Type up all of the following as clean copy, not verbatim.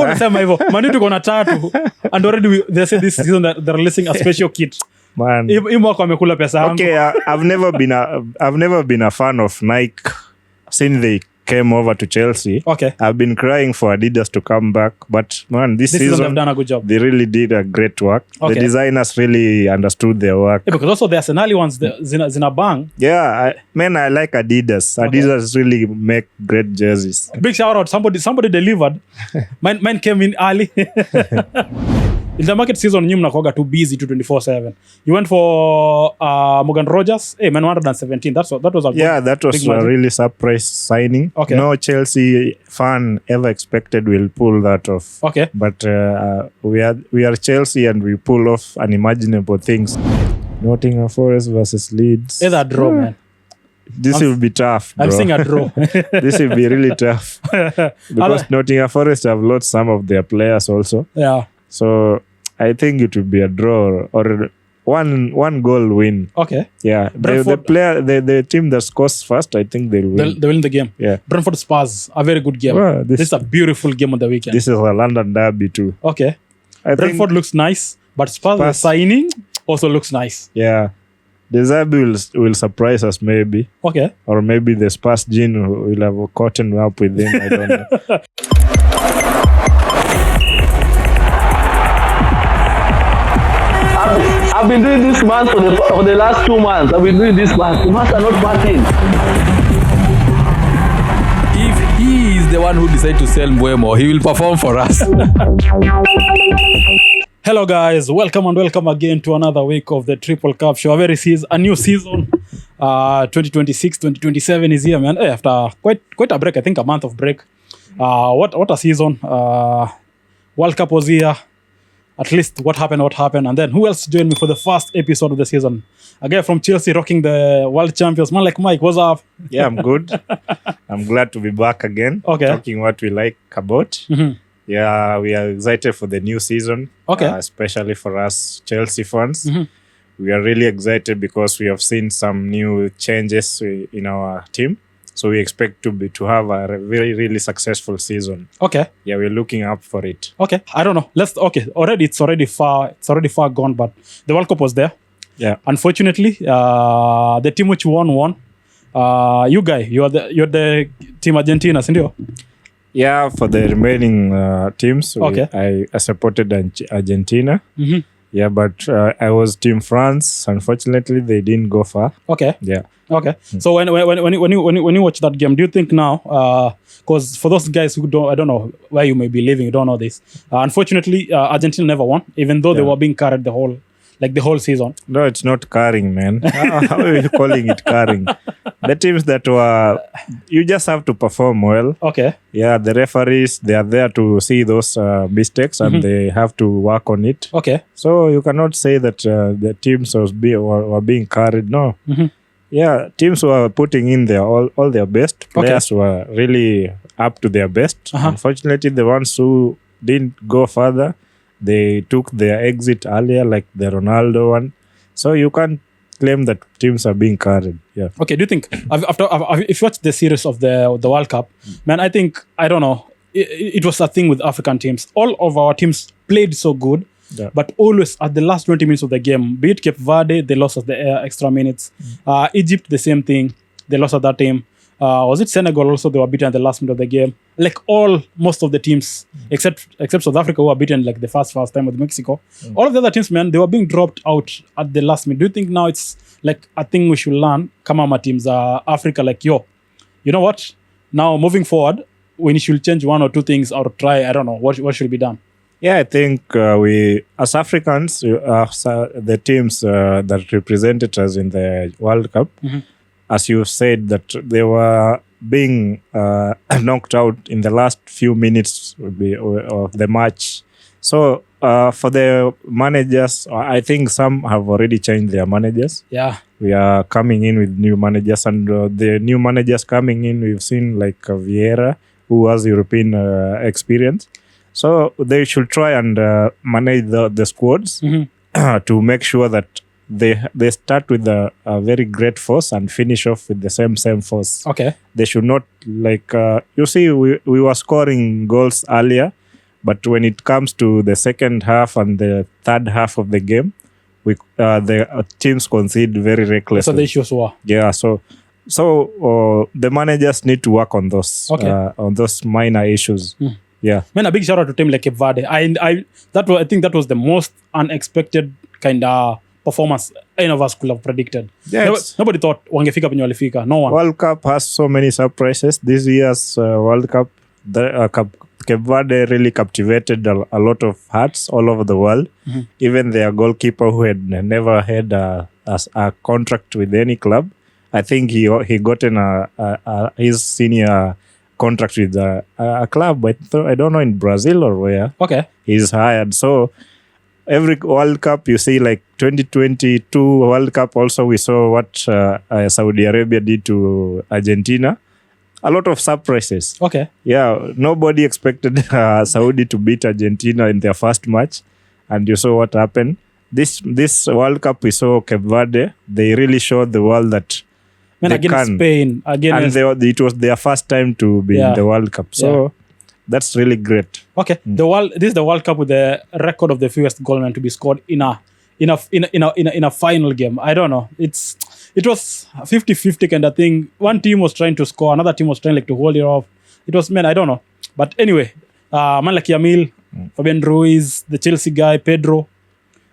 unasema hivyo. Man tuko na 3 and already they say this season that they're releasing a special kit. Man. Hii mwaka wamekula pesa yangu. Okay, I've never been a fan of Nike since they came over to Chelsea. Okay. I've been crying for Adidas to come back, but man, this season they've done a good job. They really did a great work. Okay. The designers really understood their work. Yeah, because also the Arsenal ones, zina bang. Yeah, I like Adidas. Okay. Adidas really make great jerseys. Big shout out, somebody delivered. Mine came in early. In the market season, you mnakoga too busy 24/7. You went for Morgan Rogers. Hey, man, 117. That was a good, that was a really surprise signing. Okay. No Chelsea fan ever expected we'll pull that off. Okay. But we are Chelsea and we pull off unimaginable things. Nottingham Forest versus Leeds. Either draw, man. This will be tough, bro. I'm seeing a draw. This will be really tough. Because Nottingham Forest have lost some of their players also. Yeah. So I think it will be a draw or one goal win. Okay. Yeah. The team that scores first, I think they'll win. They win the game. Yeah. Brentford Spurs, a very good game. Well, this is a beautiful game on the weekend. This is a London derby too. Okay. Brentford looks nice, but Spurs signing also looks nice. Yeah. The derby will surprise us maybe. Okay. Or maybe the Spurs gene will have caught up with him. I don't know. I've been doing this month for the last 2 months. I've been doing this month. The months are not passing. If he is the one who decided to sell Mbeumo, he will perform for us. Hello guys, welcome again to another week of the Triple Cup Show. A new season, 2026-2027 is here, man. After quite a break, I think a month of break. What a season. World Cup was here. At least what happened. And then who else joined me for the first episode of the season? A guy from Chelsea rocking the world champions. Man like Mike, what's up? Yeah, I'm good. I'm glad to be back again. Okay. Talking what we like about. Mm-hmm. Yeah, we are excited for the new season. Okay. Especially for us Chelsea fans. Mm-hmm. We are really excited because we have seen some new changes in our team. So we expect to have a very, really successful season. Okay. Yeah, we're looking up for it. Okay. I don't know. It's already far gone, but the World Cup was there. Yeah. Unfortunately, the team which won. You're the team Argentina, isn't you? Yeah, for the remaining teams, Okay. I supported Argentina. Mm-hmm. Yeah, but I was Team France. Unfortunately, they didn't go far. Okay. Yeah. Okay. So when you watch that game, do you think now? Because for those guys who I don't know where you may be living, you don't know this. Unfortunately, Argentina never won, even though they were being carried the whole season. No, it's not carrying, man. How are you calling it carrying? The teams that were, you just have to perform well. Okay. Yeah, the referees, they are there to see those mistakes and they have to work on it. Okay. So you cannot say that the teams were being carried. No. Mm-hmm. Yeah, teams were putting in all their best. Players were really up to their best. Uh-huh. Unfortunately, the ones who didn't go further, they took their exit earlier, like the Ronaldo one. So you can't claim that teams are being carried. Yeah. Okay. Do you think if you watch the series of the World Cup, man, I think I don't know. It was a thing with African teams. All of our teams played so good. Yeah. But always at the last 20 minutes of the game, be it Cape Verde, they lost at the extra minutes. Egypt, the same thing. They lost at that time. Was it Senegal also? They were beaten at the last minute of the game. Like most of the teams, except South Africa, who were beaten like the first time with Mexico. All of the other teams, man, they were being dropped out at the last minute. Do you think now it's like a thing we should learn? Come teams, Africa, like, you know what? Now moving forward, we should change one or two things or try, I don't know, what should be done? Yeah, I think we, as Africans, the teams that represented us in the World Cup, as you said, that they were being knocked out in the last few minutes of the match. So for the managers, I think some have already changed their managers. Yeah. We are coming in with new managers, and the new managers coming in, we've seen like Vieira, who has European experience. So they should try and manage the squads to make sure that they start with a very great force and finish off with the same force. Okay. They should not, like, you see, we were scoring goals earlier, But when it comes to the second half and the third half of the game, the teams concede very recklessly. So the issues were. Yeah, so the managers need to work on those minor issues. Yeah, Man, a big shout out to team like Cape Verde. I think that was the most unexpected kind of performance any of us could have predicted. Yeah, Nobody thought wangefika penye walifika. No one. World Cup has so many surprises. This year's World Cup, Cape Verde really captivated a lot of hearts all over the world. Even their goalkeeper, who had never had a contract with any club, I think he gotten his senior contract with a club. I don't know, in Brazil or where. Okay. He's hired. So every World Cup, you see, like 2022 World Cup, also we saw what Saudi Arabia did to Argentina. A lot of surprises. Okay. Yeah, nobody expected Saudi to beat Argentina in their first match, and you saw what happened. This World Cup, we saw Cape Verde. They really showed the world that Man, they against can. Spain. Against... And it was their first time to be in the World Cup. So that's really great. Okay. This is the World Cup with the record of the fewest goalmen to be scored in a final game. I don't know. It was 50-50 kind of thing. One team was trying to score, another team was trying to hold it off. It was, man, I don't know. But anyway, man like Yamil, Fabian Ruiz, the Chelsea guy, Pedro,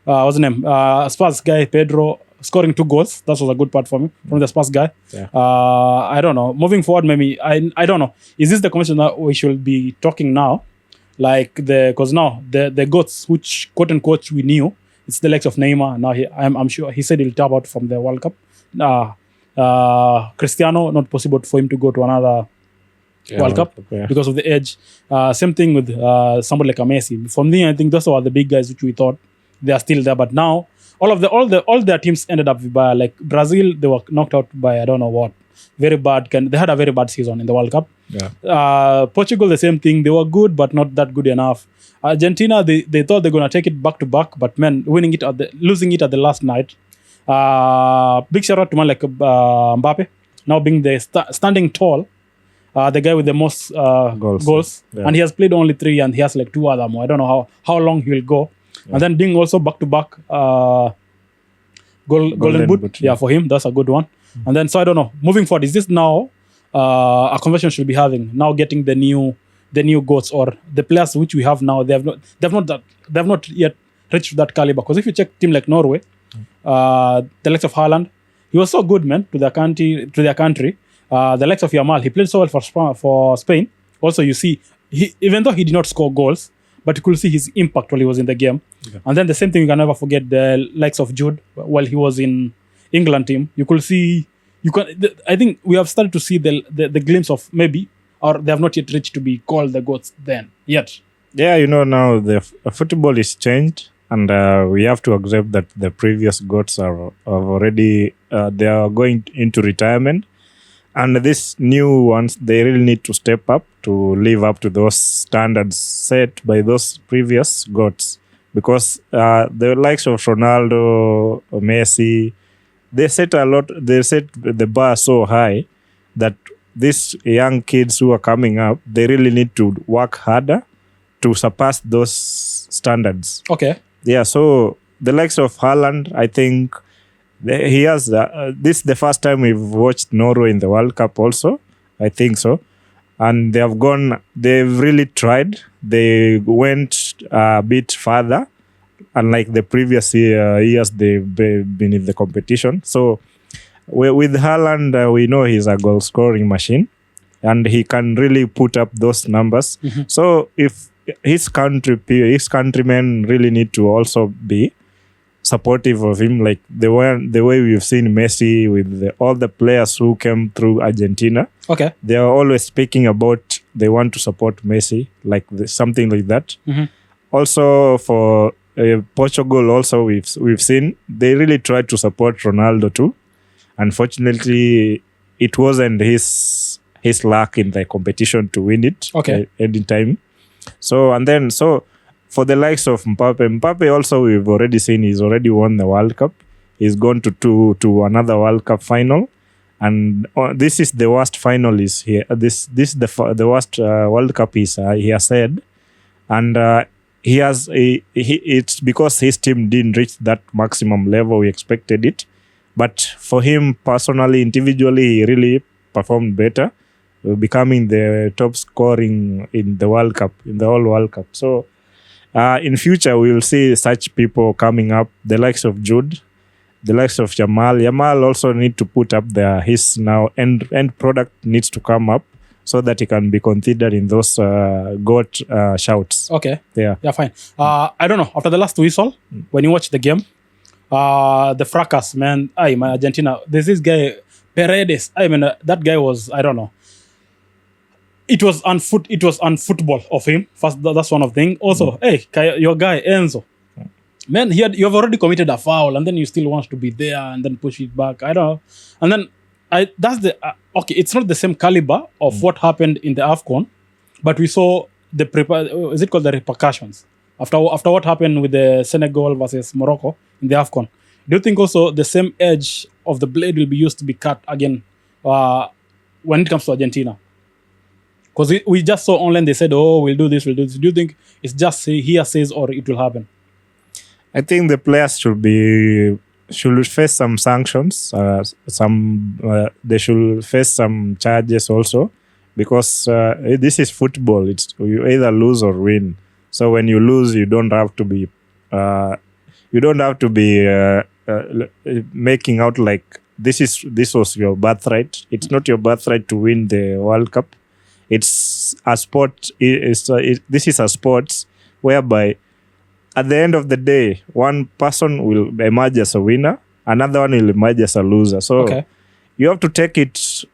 what's his name? Spurs guy, Pedro, scoring 2 goals. That was a good part for me from the Spurs guy. Yeah. I don't know. Moving forward, maybe I don't know. Is this the conversation that we should be talking now? Like because now the goats, which quote unquote we knew, it's the likes of Neymar. Now I'm sure he said he'll tap out from the World Cup. Cristiano, not possible for him to go to another World Cup because of the age. Same thing with somebody like a Messi. For me, I think those are the big guys which we thought they are still there. But now all their teams ended up by, like Brazil, they were knocked out by I don't know what. Very bad. They had a very bad season in the World Cup. Yeah. Portugal, the same thing. They were good, but not that good enough. Argentina, they thought they're gonna take it back to back, but man, losing it at the last night. Big shout out to man like Mbappe, now being the standing tall, the guy with the most goals. Yeah. And he has played only 3, and he has like 2 other more. I don't know how long he will go. And then being also back to back golden boot. Yeah, for him, that's a good one. And then, so I don't know. Moving forward, is this now a conversation should be having now getting the new goats or the players which we have now? They've not yet reached that caliber. Because if you check team like Norway, the likes of Haaland, he was so good, man, to their country. The likes of Yamal, he played so well for Spain. Also, you see, even though he did not score goals, but you could see his impact while he was in the game. Yeah. And then the same thing, you can never forget the likes of Jude while he was in England team. You could see, I think we have started to see the glimpse of maybe, or they have not yet reached to be called the GOATs then, yet. Yeah, now the football is changed, and we have to accept that the previous GOATs are already, they are going into retirement. And these new ones, they really need to step up to live up to those standards set by those previous GOATs. Because the likes of Ronaldo, Messi, they set the bar so high that these young kids who are coming up, they really need to work harder to surpass those standards. Okay. Yeah, so the likes of Haaland, I think he has this is the first time we've watched Norway in the World Cup also. I think so. And they've really tried. They went a bit further. Unlike the previous years, they've been in the competition. So with Haaland, we know he's a goal scoring machine and he can really put up those numbers. Mm-hmm. So if his countrymen really need to also be supportive of him, like the way we've seen Messi with all the players who came through Argentina. Okay, they are always speaking about they want to support Messi, like something like that. Mm-hmm. Also for Portugal, also we've seen they really tried to support Ronaldo too. Unfortunately, it wasn't his luck in the competition to win it. Okay, any time. So for the likes of Mbappe also we've already seen he's already won the World Cup. He's gone to another World Cup final, and this is the worst final is here. This is the worst World Cup he has said, and it's because his team didn't reach that maximum level we expected it. But for him personally, individually, he really performed better, becoming the top scoring in the World Cup, in the whole World Cup. So in future, we will see such people coming up, the likes of Jude, the likes of Jamal. Jamal also need to put up his now end product needs to come up so that he can be considered in those GOAT shouts. Okay. Yeah, fine. I don't know. After the last whistle, when you watch the game, the fracas, man. My Argentina. There's this guy Paredes. That guy was, I don't know. It was unfootball of him. First, that's one of the things. Also, your guy Enzo, man, you have already committed a foul, and then you still want to be there and then push it back. I don't know. And then that's the okay. It's not the same caliber of what happened in the AFCON, but we saw is it called the repercussions after what happened with the Senegal versus Morocco in the AFCON. Do you think also the same edge of the blade will be used to be cut again when it comes to Argentina? Because we just saw online, they said, we'll do this. Do you think it's just says or it will happen? I think the players should face some sanctions. They should face some charges also, because this is football. You either lose or win. So when you lose, you don't have to be making out like this was your birthright. It's not your birthright to win the World Cup. It's a sport. This is a sport whereby at the end of the day, one person will emerge as a winner, another one will emerge as a loser. So you have to take it.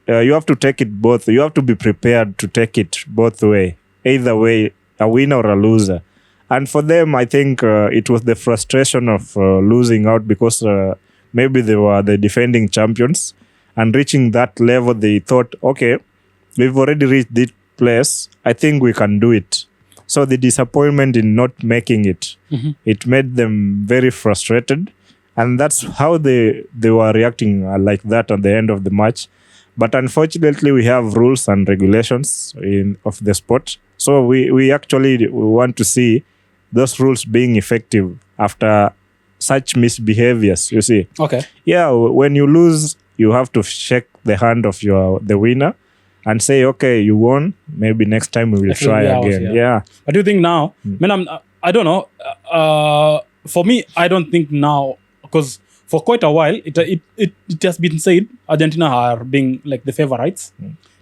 You have to take it both. You have to be prepared to take it both way. Either way, a winner or a loser. And for them, I think it was the frustration of losing out because maybe they were the defending champions, and reaching that level, they thought, okay, we've already reached this place. I think we can do it. So the disappointment in not making it, it made them very frustrated. And that's how they were reacting like that at the end of the match. But unfortunately, we have rules and regulations of the sport. So we actually want to see those rules being effective after such misbehaviors, you see. Okay. Yeah, when you lose, you have to shake the hand of the winner and say, okay, you won. Maybe next time we will try again. Yeah. But do you think now? I don't know. For me, I don't think now, because for quite a while, it has been said Argentina are being like the favorites,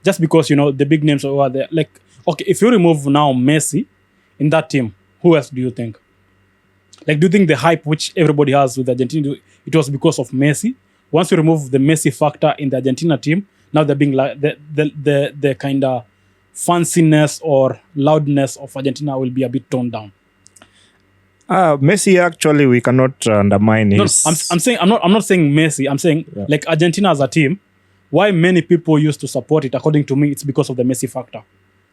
just because the big names are there. Like, okay, if you remove now Messi in that team, who else do you think? Like, do you think the hype which everybody has with Argentina, it was because of Messi? Once you remove the Messi factor in the Argentina team, now they're being like the kind of fanciness or loudness of Argentina will be a bit toned down. Messi, actually, we cannot undermine his. I'm not saying Messi. I'm saying like Argentina as a team. Why many people used to support it? According to me, it's because of the Messi factor.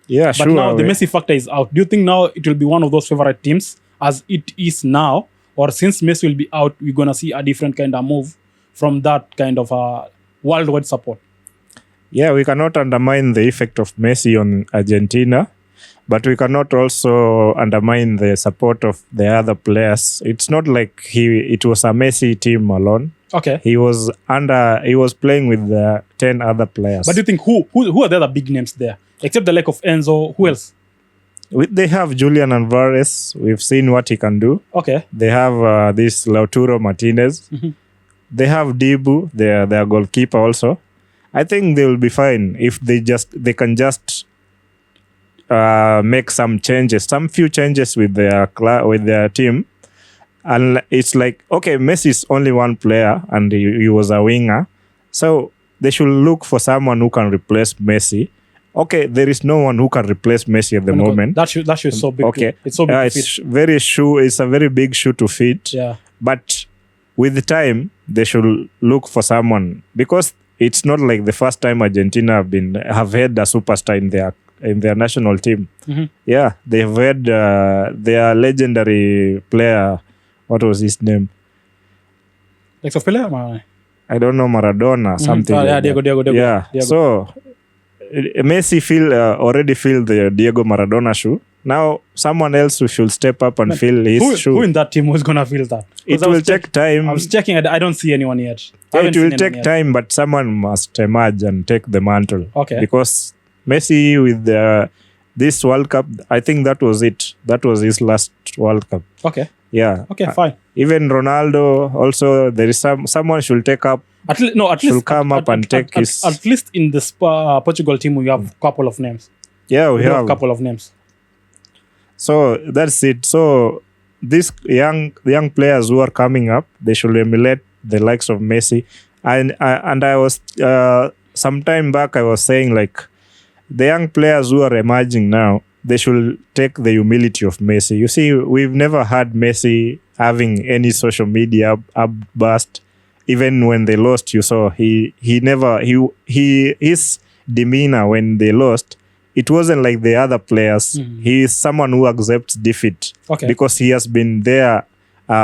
Yeah, but now the Messi factor is out. Do you think now it will be one of those favorite teams as it is now, or since Messi will be out, we're gonna see a different kind of move from that kind of worldwide support? Yeah, we cannot undermine the effect of Messi on Argentina, but we cannot also undermine the support of the other players. It's not like it was a Messi team alone. Okay. He was playing with 10 other players. But do you think who are the other big names there? Except the lack of Enzo, who else? They have Julian Alvarez. We've seen what he can do. Okay. They have this Lautaro Martinez. They have Dibu, their goalkeeper also. I think they will be fine if they can just make some few changes with their team. And it's like, okay, Messi is only one player and he was a winger. So they should look for someone who can replace Messi. Okay, there is no one who can replace Messi at the moment. That shoe is so big. Okay, it's so big. It's a very big shoe to fit. Yeah. But with the time, they should look for someone, because it's not like the first time Argentina have had a superstar in their national team. Yeah, they've had their legendary player. What was his name? Like Pelé? I don't know, Maradona, something. Diego. Yeah. So Messi already filled the Diego Maradona shoe. Now someone else who should step up and fill his shoe. Who in that team was gonna feel that? It will take time. I was checking. I don't see anyone yet. Yeah, it will take time, but someone must emerge and take the mantle. Okay. Because Messi with this World Cup, I think that was it. That was his last World Cup. Okay. Yeah. Okay. Fine. Even Ronaldo also, there is someone should take up. At least come up and take his. At least in the Portugal team, we have a couple of names. Yeah, we have a couple of names. So that's it. So these young players who are coming up, they should emulate the likes of Messi. And I was some time back I was saying like the young players who are emerging now, they should take the humility of Messi. You see, we've never had Messi having any social media upburst. Even when they lost, you saw his demeanor when they lost. It wasn't like the other players. He is someone who accepts defeat because he has been there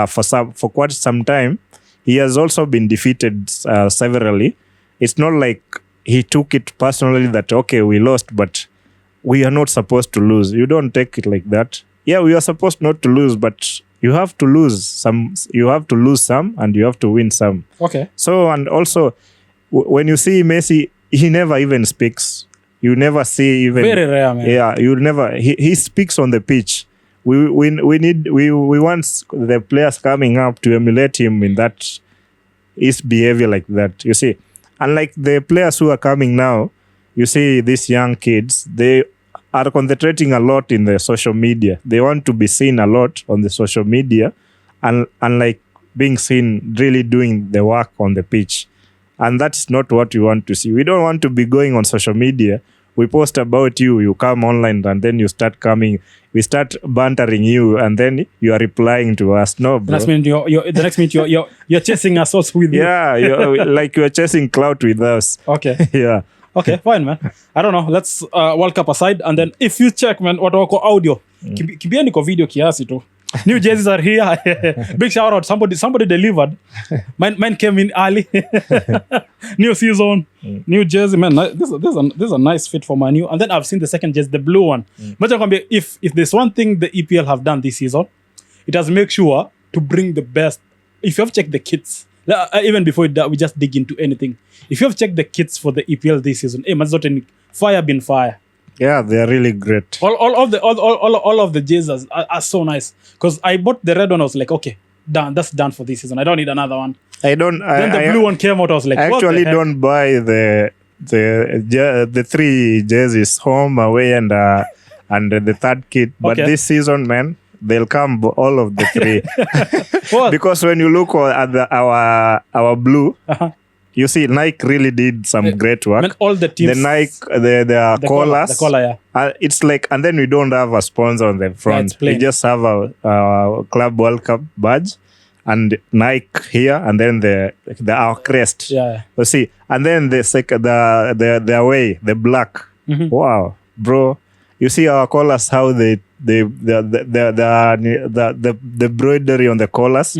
for quite some time. He has also been defeated severally. It's not like he took it personally that, okay, we lost, but we are not supposed to lose. You don't take it like that. Yeah, we are supposed not to lose, but you have to lose some. You have to lose some, and you have to win some. Okay. So, and also, when you see Messi, he never even speaks. You never see even. Very rare, man. Yeah, you never. He speaks on the pitch. We want the players coming up to emulate him in that his behavior like that. You see, unlike the players who are coming now, you see these young kids, they are concentrating a lot in the social media. They want to be seen a lot on the social media, and unlike being seen really doing the work on the pitch. And that's not what we want to see. We don't want to be going on social media. We post about you, you come online, and then you start coming. We start bantering you, and then you are replying to us. No, bro. The next minute you're chasing us also with you. Yeah, you're chasing clout with us. Okay. Yeah. Okay, fine, man. I don't know. Let's World Cup aside, and then if you check, man, what wako audio, kibieni kwa video kiasi tu. New jerseys are here. Big shout out. Somebody delivered. Mine came in early. New season, new jersey, man. This is a nice fit for Man U. And then I've seen the second jersey, the blue one. But if there's one thing the EPL have done this season, it has make sure to bring the best. If you have checked the kits, even before we just dig into anything, if you have checked the kits for the EPL this season, fire been fire. Yeah, they are really great. All of the jerseys are so nice. Because I bought the red one, I was like, okay, done. That's done for this season. I don't need another one. Then the blue one came out. I was like, I actually don't buy the three jerseys, home, away, and the third kit. But this season, man, they'll come all of the three. Because when you look at our blue. You see, Nike really did some great work. I mean, all the teams. The Nike, the collars. The collar, yeah. It's like, and then we don't have a sponsor on the front. We just have a Club World Cup badge and Nike here, and then our crest. Yeah. You see, and then the away, the black. Wow, bro. You see our collars, how the embroidery on the collars,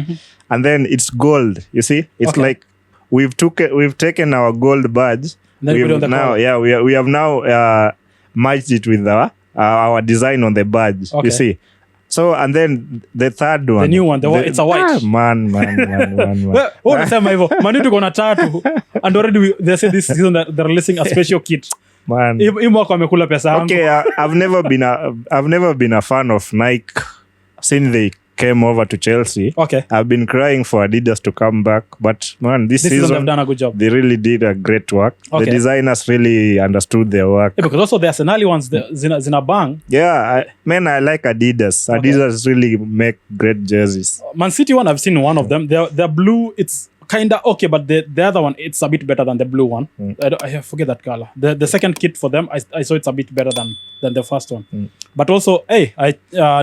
and then it's gold. You see, it's like. We've taken our gold badge. We have now merged it with our design on the badge. You see, so and then the third one, the new one, it's a white. Man. What is that, Man, to go na tatu, and already they say this season that they're releasing a special kit. Man, okay, I've never been a fan of Nike since they came over to Chelsea. Okay. I've been crying for Adidas to come back, but man, this season they've done a good job. They really did a great work. The designers really understood their work. Yeah, because also the Arsenal ones, zina bang. Yeah, I like Adidas. Adidas really make great jerseys. Man City one, I've seen one of them. They're blue. It's kind of okay, but the other one, it's a bit better than the blue one. I forget that color. The second kit for them, I saw it's a bit better than the first one. But also,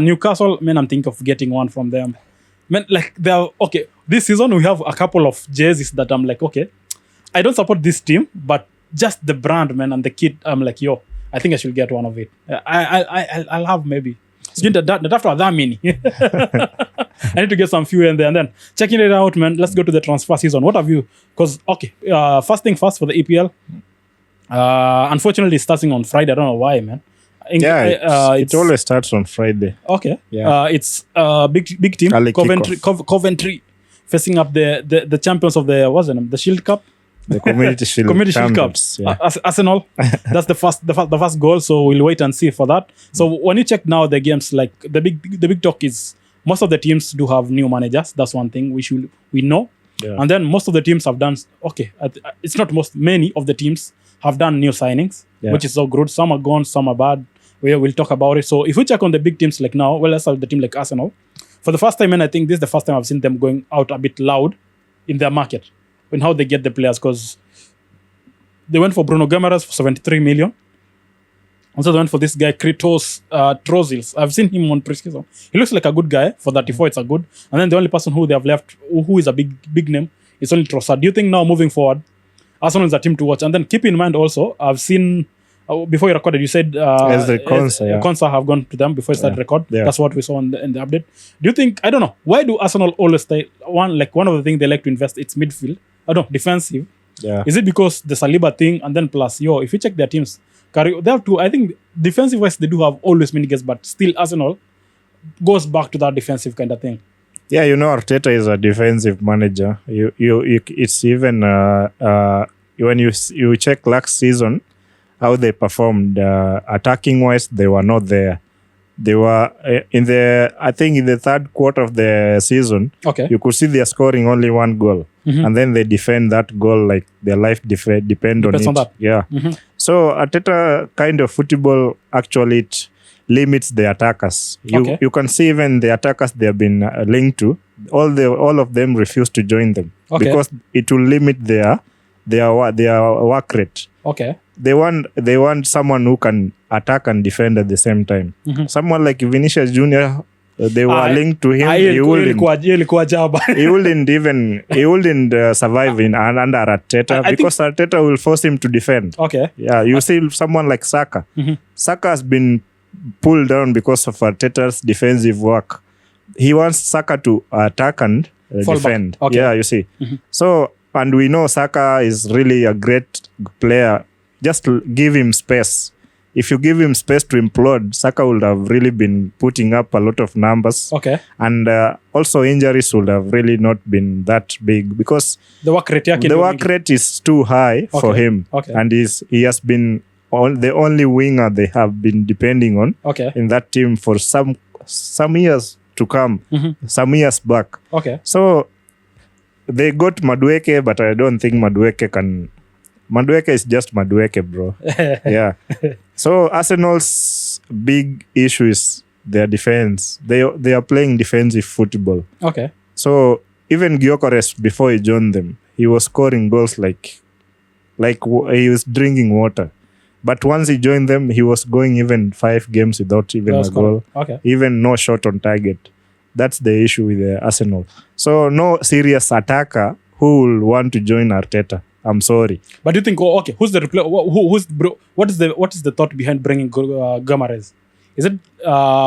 Newcastle, man, I'm thinking of getting one from them. Man, like they're okay. This season we have a couple of jerseys that I'm like, okay, I don't support this team, but just the brand, man, and the kit, I'm like, yo, I think I should get one of it. I'll have maybe. After that many. I need to get some few in there, and then checking it out, man. Let's go to the transfer season. What have you? Because first thing first for the EPL. Unfortunately, it's starting on Friday. I don't know why, man. It always starts on Friday. Okay. Yeah. It's big team. Early Coventry facing up the champions of the Shield Cup. The Community Shield Community Shield Cup. champions, yeah. Arsenal. That's the first goal. So we'll wait and see for that. So when you check now the games, like the big talk is most of the teams do have new managers. That's one thing we know. Yeah. And then most of the teams have done it's not many of the teams have done new signings, which is so good. Some are gone, some are bad. We'll talk about it. So if we check on the big teams like now, well, let's have the team like Arsenal. For the first time, and I think this is the first time I've seen them going out a bit loud in their market in how they get the players, because they went for Bruno Guimaraes for 73 million. Also, they went for this guy, Kritos Trozils. I've seen him on preseason. He looks like a good guy. For 34, it's a good. And then the only person who they have left, who is a big name, is only Trossard. Do you think now, moving forward, Arsenal is a team to watch? And then keep in mind also, I've seen, before you recorded, you said Konsa have gone to them before you started record. Yeah. That's what we saw in the update. Do you think, I don't know, why do Arsenal always stay, one of the things they like to invest, it's midfield. I don't know, defensive. Yeah. Is it because the Saliba thing, and then plus, if you check their teams, they have to, I think defensive wise they do have always many guys, but still Arsenal goes back to that defensive kind of thing. Yeah, Arteta is a defensive manager. It's even when you check last season how they performed attacking wise, they were not there. They were in the third quarter of the season. Okay, you could see they are scoring only one goal, and then they defend that goal like their life depends on it. On that. Yeah. So Arteta kind of football actually it limits the attackers. You can see even the attackers they have been linked to. All of them refuse to join them because it will limit their work rate. Okay. They want someone who can attack and defend at the same time. Someone like Vinicius Junior, they were linked to him. He wouldn't survive under Arteta because Arteta will force him to defend. Okay. Yeah, you see someone like Saka. Saka has been pulled down because of Arteta's defensive work. He wants Saka to attack and defend. Okay. Yeah, you see. So, and we know Saka is really a great player. Just give him space. If you give him space to implode, Saka would have really been putting up a lot of numbers. Okay. And also injuries would have really not been that big because the work rate is too high for him. Okay. And he has been the only winger they have been depending on in that team for some years to come, some years back. Okay. So they got Madueke, but I don't think Madueke is just Madueke, bro. Yeah. So Arsenal's big issue is their defense. They are playing defensive football. Okay. So even Gyökeres, before he joined them, he was scoring goals like he was drinking water. But once he joined them, he was going even 5 games without even a goal. Okay. Even no shot on target. That's the issue with Arsenal. So no serious attacker who will want to join Arteta. I'm sorry. But do you think, who's the replay? What is the thought behind bringing Guimaraes? Is it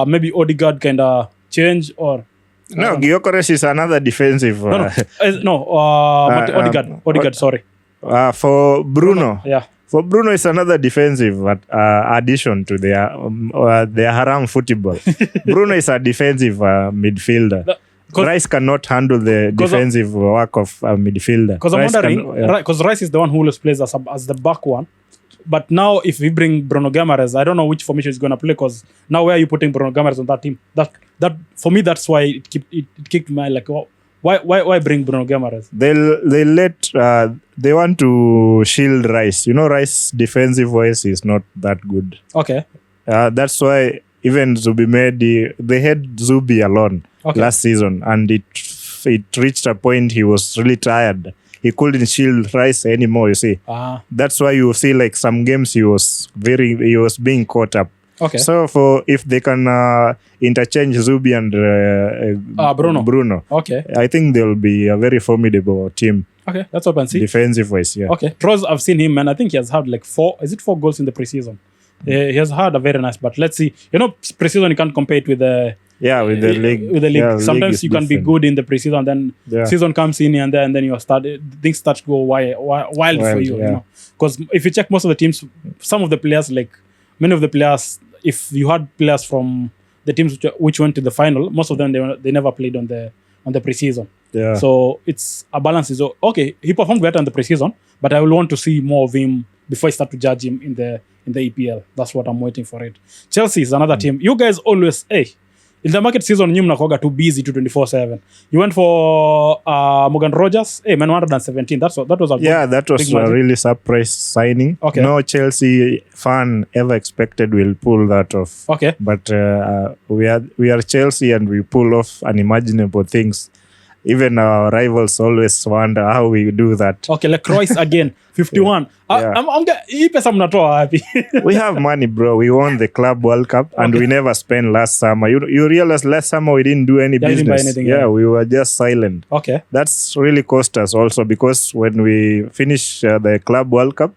maybe Odegaard kind of change or? No, Gyökeres is another defensive. Odegaard, sorry. For Bruno. Yeah. For Bruno, it's another defensive addition to their haram football. Bruno is a defensive midfielder. Rice cannot handle the defensive work of a midfielder. Because I'm wondering, because Rice is the one who always plays as the back one. But now, if we bring Bruno Guimaraes, I don't know which formation he's going to play. Because now, where are you putting Bruno Guimaraes on that team? That for me, that's why it kicked my like. Why bring Bruno Guimaraes? They want to shield Rice. Rice defensive wise is not that good. Okay. That's why even Zubi they had Zubi alone last season, and it reached a point he was really tired. He couldn't shield Rice anymore. You see, that's why you see like some games he was being caught up. Okay. So if they can interchange Zubi and Bruno, okay, I think they'll be a very formidable team. Okay, that's what I see. Defensive wise, yeah. Okay, Troz, I've seen him, and I think he has had like 4 goals in the preseason. He has had a very nice, but let's see. Preseason you can't compare it with the league. With the league, yeah, sometimes you can be good in the preseason, then season comes in, and then things start to go wild for you. Because if you check most of the teams, some of the players, like many of the players, if you had players from the teams which went to the final, most of them they never played on the preseason. Yeah. So it's a balance. Is okay. He performed better in the preseason, but I will want to see more of him before I start to judge him in the EPL. That's what I'm waiting for it. Chelsea is another team. You guys always in the market season, you mnakoga too busy to 24/7. You went for Morgan Rogers. Man, 117. That was a that was a really surprise signing. Okay. No Chelsea fan ever expected we'll pull that off. Okay. But we are Chelsea and we pull off unimaginable things. Even our rivals always wonder how we do that. Okay, like Croix again, 51. Hii pesa mnatoa wapi? We have money, bro. We won the Club World Cup and we never spent last summer. You realize last summer we didn't do any business. Didn't buy anything, we were just silent. Okay. That's really cost us also because when we finished the Club World Cup,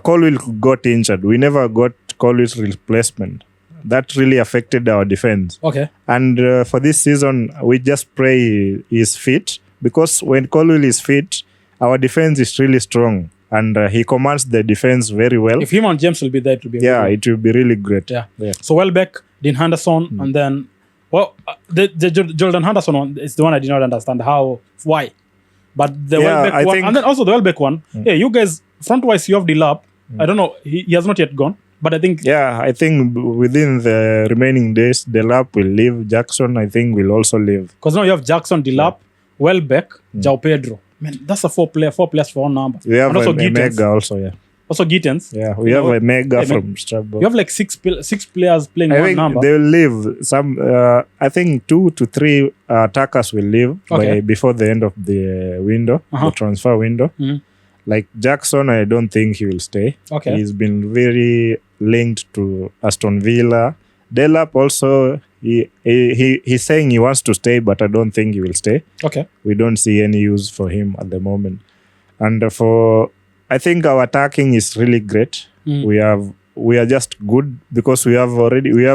Colwill got injured. We never got Colwill's replacement. That really affected our defense. Okay. And for this season, we just pray he's fit because when Colwill is fit, our defense is really strong and he commands the defense very well. If him and James will be there, it will be it will be really great. Yeah. So Welbeck, Dean Henderson, and then the Jordan Henderson one is the one I did not understand why. But the Welbeck one, and then also the Welbeck one. Yeah, you guys front wise you have Delap. I don't know. He has not yet gone. But I think within the remaining days, Delap will leave. Jackson, I think, will also leave. Because now you have Jackson, Delap, Welbeck, João Pedro. Man, that's a four players for one number. We have and also a Mega also, Also Gittens. Yeah, we have a Mega from Strasbourg. You have like six players playing one number. They will leave. Some, I think 2 to 3 attackers will leave before the end of the window, the transfer window. Mm-hmm. Like Jackson, I don't think he will stay. Okay. He's been very linked to Aston Villa. Delap also, he's saying he wants to stay, but I don't think he will stay. Okay. We don't see any use for him at the moment. And I think our attacking is really great. We are just good because we have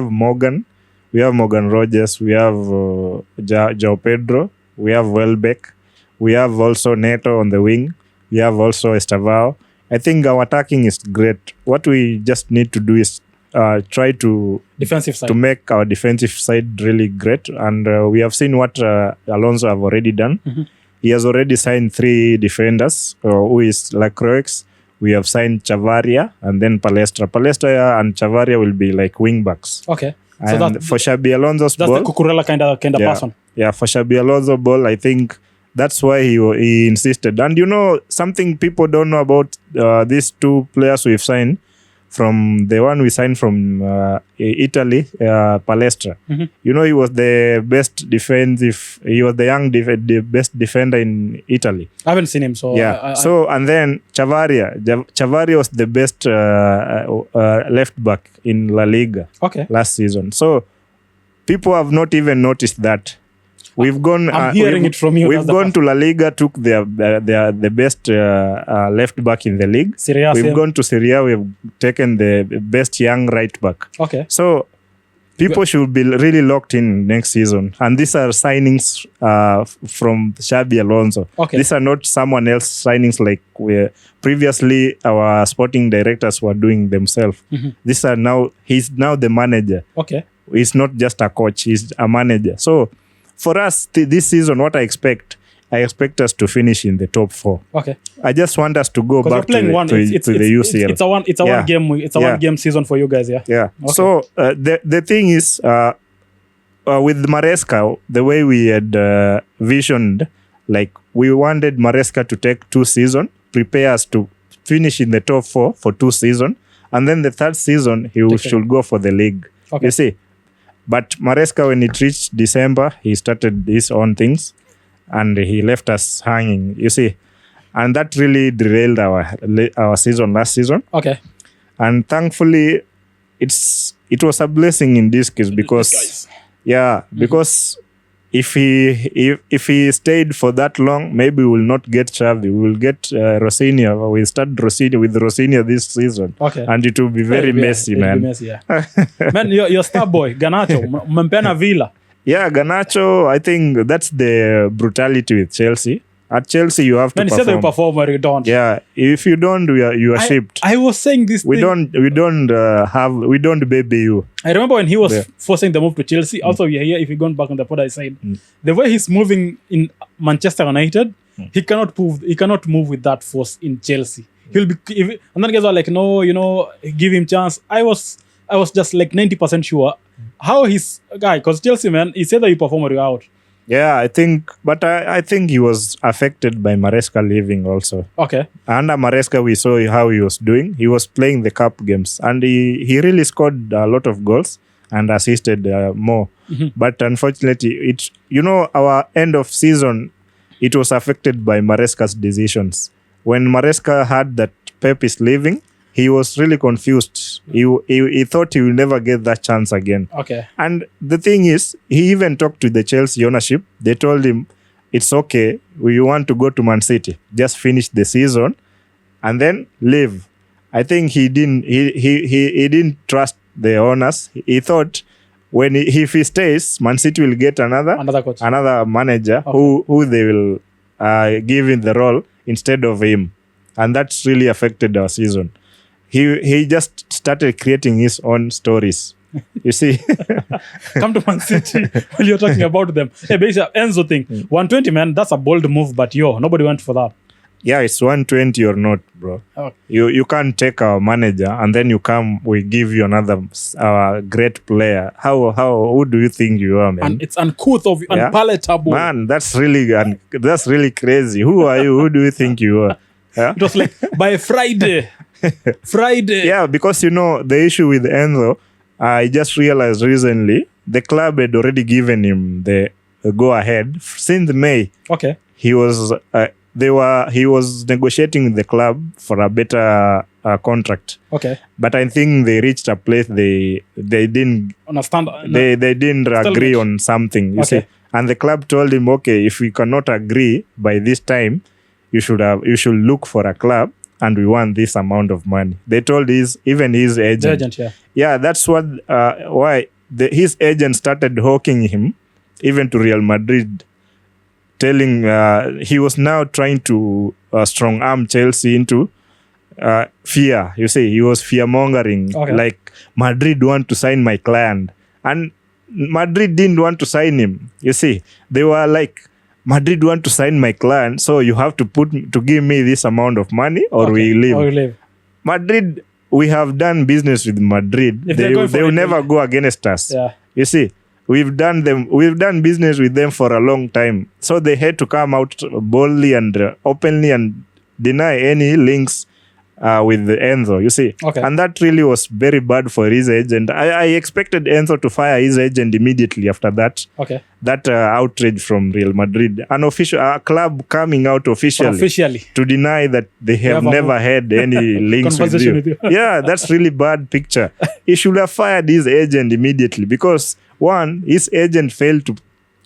Morgan, Rogers, we have João Pedro, we have Welbeck, we have also Neto on the wing. We have also Estavao. I think our attacking is great. What we just need to do is try to defensive side to make our defensive side really great. And we have seen what Alonso have already done. Mm-hmm. He has already signed 3 defenders, who is Lacroix. We have signed Chavaria and then Palestra. Palestra and Chavaria will be like wing backs. Okay. And for Xabi Alonso's ball, that's the Cucurella kind of person. Yeah, for Xabi Alonso ball, I think that's why he insisted. And something people don't know about these 2 players we've signed, from the one we signed from Italy, Palestra. Mm-hmm. He was the best defensive. He was the best defender in Italy. I haven't seen him, so yeah. And then Chavaria was the best left back in La Liga. Last season. So people have not even noticed that. We've gone. I'm hearing it from you. We've gone to La Liga, took the best left back in the league. We've gone to Serie A. We've taken the best young right back. Okay. So people should be really locked in next season. And these are signings from Xabi Alonso. Okay. These are not someone else signings like previously our sporting directors were doing themselves. Mm-hmm. These are he's now the manager. Okay. He's not just a coach. He's a manager. So for us, this season, what I expect us to finish in the top 4. Okay. I just want us to go back to the UCL. It's a one game. It's a one game season for you guys. Yeah. Yeah. Okay. So the thing is, with Maresca, the way we had visioned, like we wanted Maresca to take 2 seasons, prepare us to finish in the top 4 for 2 seasons, and then the 3rd season should go for the league. Okay. You see. But Maresca, when it reached December, he started his own things and he left us hanging, you see. And that really derailed our season last season. Okay. And thankfully, it was a blessing in this case because, because if he stayed for that long, maybe we will not get Xavi. We will get Rosinha. We'll start with Rosinha this season. Okay. And it will be very messy, man. Man, your star boy, Garnacho, Mempena Villa. Yeah, Garnacho, I think that's the brutality with Chelsea. At Chelsea, you have to Man, he said that you perform. perform or you don't. Yeah, if you don't, you are shipped. I was saying this We thing. we don't baby you. I remember when he was Yeah. forcing the move to Chelsea. Also, we are here. If you're going back on the pod, I said the way he's moving in Manchester United, he cannot move with that force in Chelsea. He'll be, and then guys are like, no, give him chance. I was just like 90% sure how his guy, because Chelsea, man, he said that you perform or you're out. Yeah, I think he was affected by Maresca leaving also. Okay. Under Maresca, we saw how he was doing. He was playing the cup games, and he really scored a lot of goals and assisted more. But unfortunately, our end of season, it was affected by Maresca's decisions. When Maresca heard that Pep is leaving, he was really confused. He thought he will never get that chance again. Okay. And the thing is, he even talked to the Chelsea ownership. They told him, it's okay. We want to go to Man City. Just finish the season and then leave. I think he didn't trust the owners. He thought if he stays, Man City will get Another coach. another manager who they will give him the role instead of him. And that's really affected our season. He just started creating his own stories. You see? Come to Man City while you're talking about them. Hey, basically, Enzo thing. 120, man, that's a bold move, but nobody went for that. Yeah, it's 120 or not, bro. Okay. You can't take our manager and then we give you another great player. Who do you think you are, man? And it's uncouth of unpalatable. Man, that's really crazy. Who are you? Who do you think you are? Yeah? It was like by Friday. Yeah, because the issue with Enzo, I just realized recently the club had already given him the go ahead since May. Okay. He was negotiating with the club for a better contract. Okay. But I think they reached a place they didn't Understand? they didn't agree on something. You see, and the club told him, okay, if we cannot agree by this time, you should look for a club. And we want this amount of money. They told his agent. The agent, yeah. Yeah, that's why his agent started hawking him, even to Real Madrid, telling he was now trying to strong arm Chelsea into fear. You see, he was fear mongering, like Madrid want to sign my client, and Madrid didn't want to sign him. You see, they were like, Madrid want to sign my client, so you have to give me this amount of money or we leave. Or we leave. Madrid, we have done business with Madrid. They will never go against us. Yeah. You see, we've done business with them for a long time. So they had to come out boldly and openly and deny any links with Enzo, you see. Okay. And that really was very bad for his agent. I expected Enzo to fire his agent immediately after that. Okay. That outrage from Real Madrid. A club coming out officially to deny that they have never had any links with you. Yeah, that's really bad picture. He should have fired his agent immediately because, one, his agent failed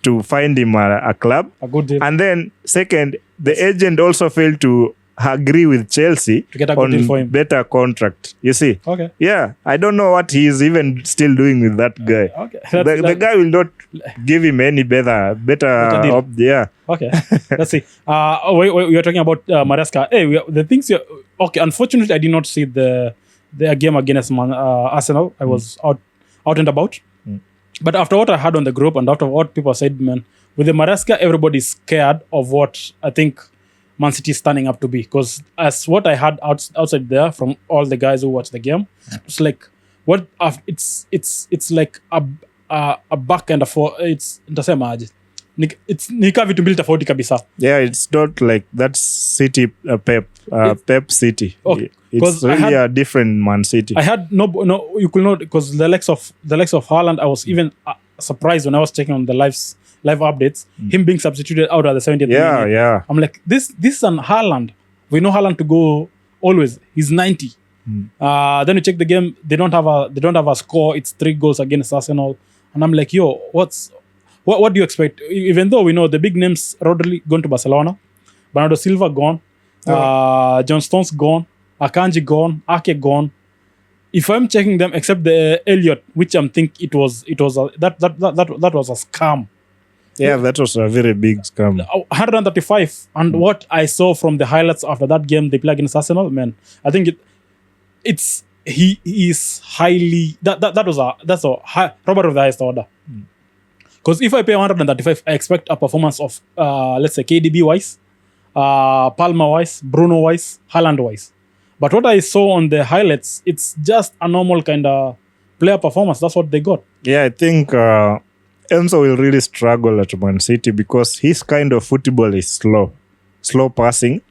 to find him a club. A good deal. And then, second, the agent also failed to agree with Chelsea to get a good deal for him. Better contract. You see? Okay. Yeah. I don't know what he is even still doing with that guy. Okay. The guy will not give him any better deal. Yeah. Okay. Let's see. We are talking about Maresca. Hey, the things you okay. Unfortunately, I did not see the game against Arsenal. I was out and about. But after what I had on the group and after what people said, man, with the Maresca, everybody's scared of what I think Man City is standing up to be, because as what I had outside there from all the guys who watched the game, it's like it's like a back and a forth. It's nitasemaje, it's nika vitu mbili tofauti kabisa. Yeah, it's not like that City Pep City. Okay. It's really a different Man City. I had no you could not, because the likes of Haaland, I was even surprised when I was checking on the live updates, him being substituted out at the 70th minute. Yeah. I'm like, this is an Haaland. We know Haaland to go always. He's 90. Then you check the game. They don't have a score. It's 3 goals against Arsenal, and I'm like, yo, what do you expect? Even though we know the big names, Rodri gone to Barcelona, Bernardo Silva gone, John Stones gone, Akanji gone, Ake gone. If I'm checking them, except the Elliot, which I'm think that was a scam. Yeah, that was a very big scam. 135. And what I saw from the highlights after that game they play against Arsenal, man, I think he is highly that's a high robber of the highest order. Because if I pay 135, I expect a performance of let's say KDB wise, Palmer wise, Bruno wise, Haaland wise. But what I saw on the highlights, it's just a normal kind of player performance. That's what they got. Yeah, I think Enzo will really struggle at Man City because his kind of football is slow passing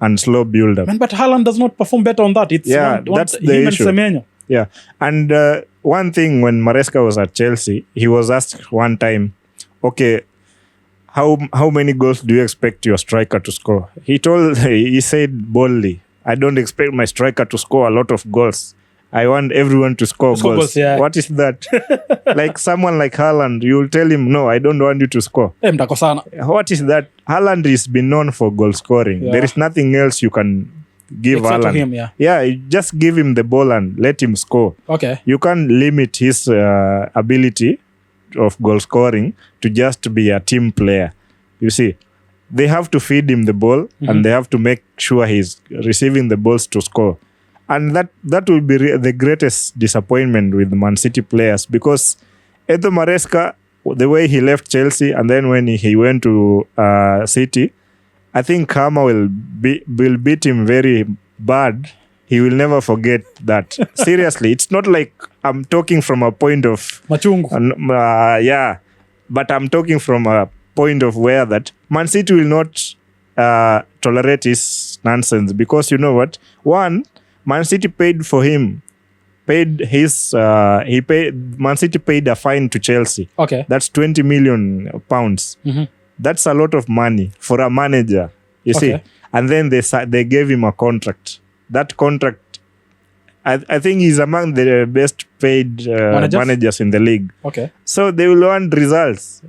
and slow build-up. Man, but Haaland does not perform better on that. It's that's the him issue. and Semenyo. Yeah, and one thing when Maresca was at Chelsea, he was asked one time, okay, how many goals do you expect your striker to score? He said boldly, I don't expect my striker to score a lot of goals. I want everyone to score goals. Yeah. What is that? Like someone like Haaland, you will tell him, no, I don't want you to score. Mtakosana. What is that? Haaland is been known for goal scoring. Yeah. There is nothing else you can give Except to Haaland. him, yeah. Yeah, you just give him the ball and let him score. Okay. You can't limit his ability of goal scoring to just be a team player. You see, they have to feed him the ball and they have to make sure he's receiving the balls to score. And that will be the greatest disappointment with Man City players because Edo Maresca, the way he left Chelsea and then when he went to City, I think Karma will beat him very bad. He will never forget that. Seriously, it's not like I'm talking from a point of... Machungu. Yeah, but I'm talking from a point of where that Man City will not tolerate his nonsense because you know what? One, Man City paid for him. Man City paid a fine to Chelsea. Okay. That's 20 million pounds. That's a lot of money for a manager. You see, and then they gave him a contract. That contract, I think he's among the best paid managers in the league. Okay. So they will want results.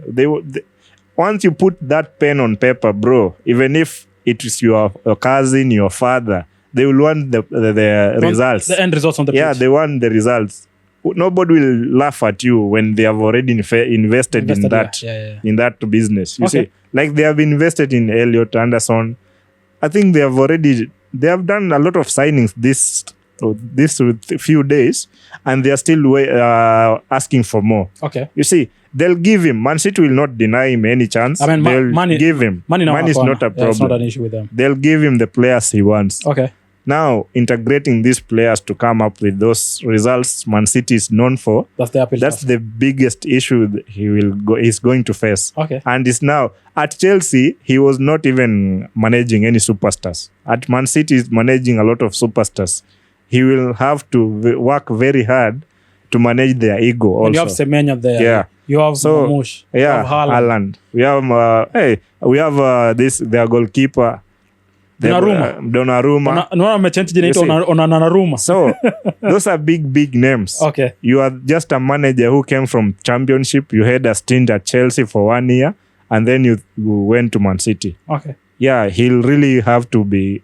Once you put that pen on paper, bro, even if it is your cousin, your father, they will want the results. The end results on the pitch. Yeah, they want the results. Nobody will laugh at you when they have already invested in that in that business. You see, like they have invested in Elliot Anderson. I think they have done a lot of signings this few days, and they are still asking for more. Okay. You see, they'll give him. Man City will not deny him any chance. I mean, they'll give him. Money is not a problem. It's not an issue with them. They'll give him the players he wants. Okay. Now, integrating these players to come up with those results Man City is known for, That's the appeal. that's the biggest issue that he's going to face. Okay. And is now at Chelsea, he was not even managing any superstars. At Man City, he's managing a lot of superstars. He will have to work very hard to manage their ego also. And you have Semenyo there. Yeah. You have Mamush. Yeah, You have Haaland. Haaland. We have their goalkeeper, Donnarumma. Naona amechange jina ito Donnarumma. So those are big names. Okay. You are just a manager who came from Championship. You had a stint at Chelsea for 1 year, and then you went to Man City. Okay. Yeah, he'll really have to be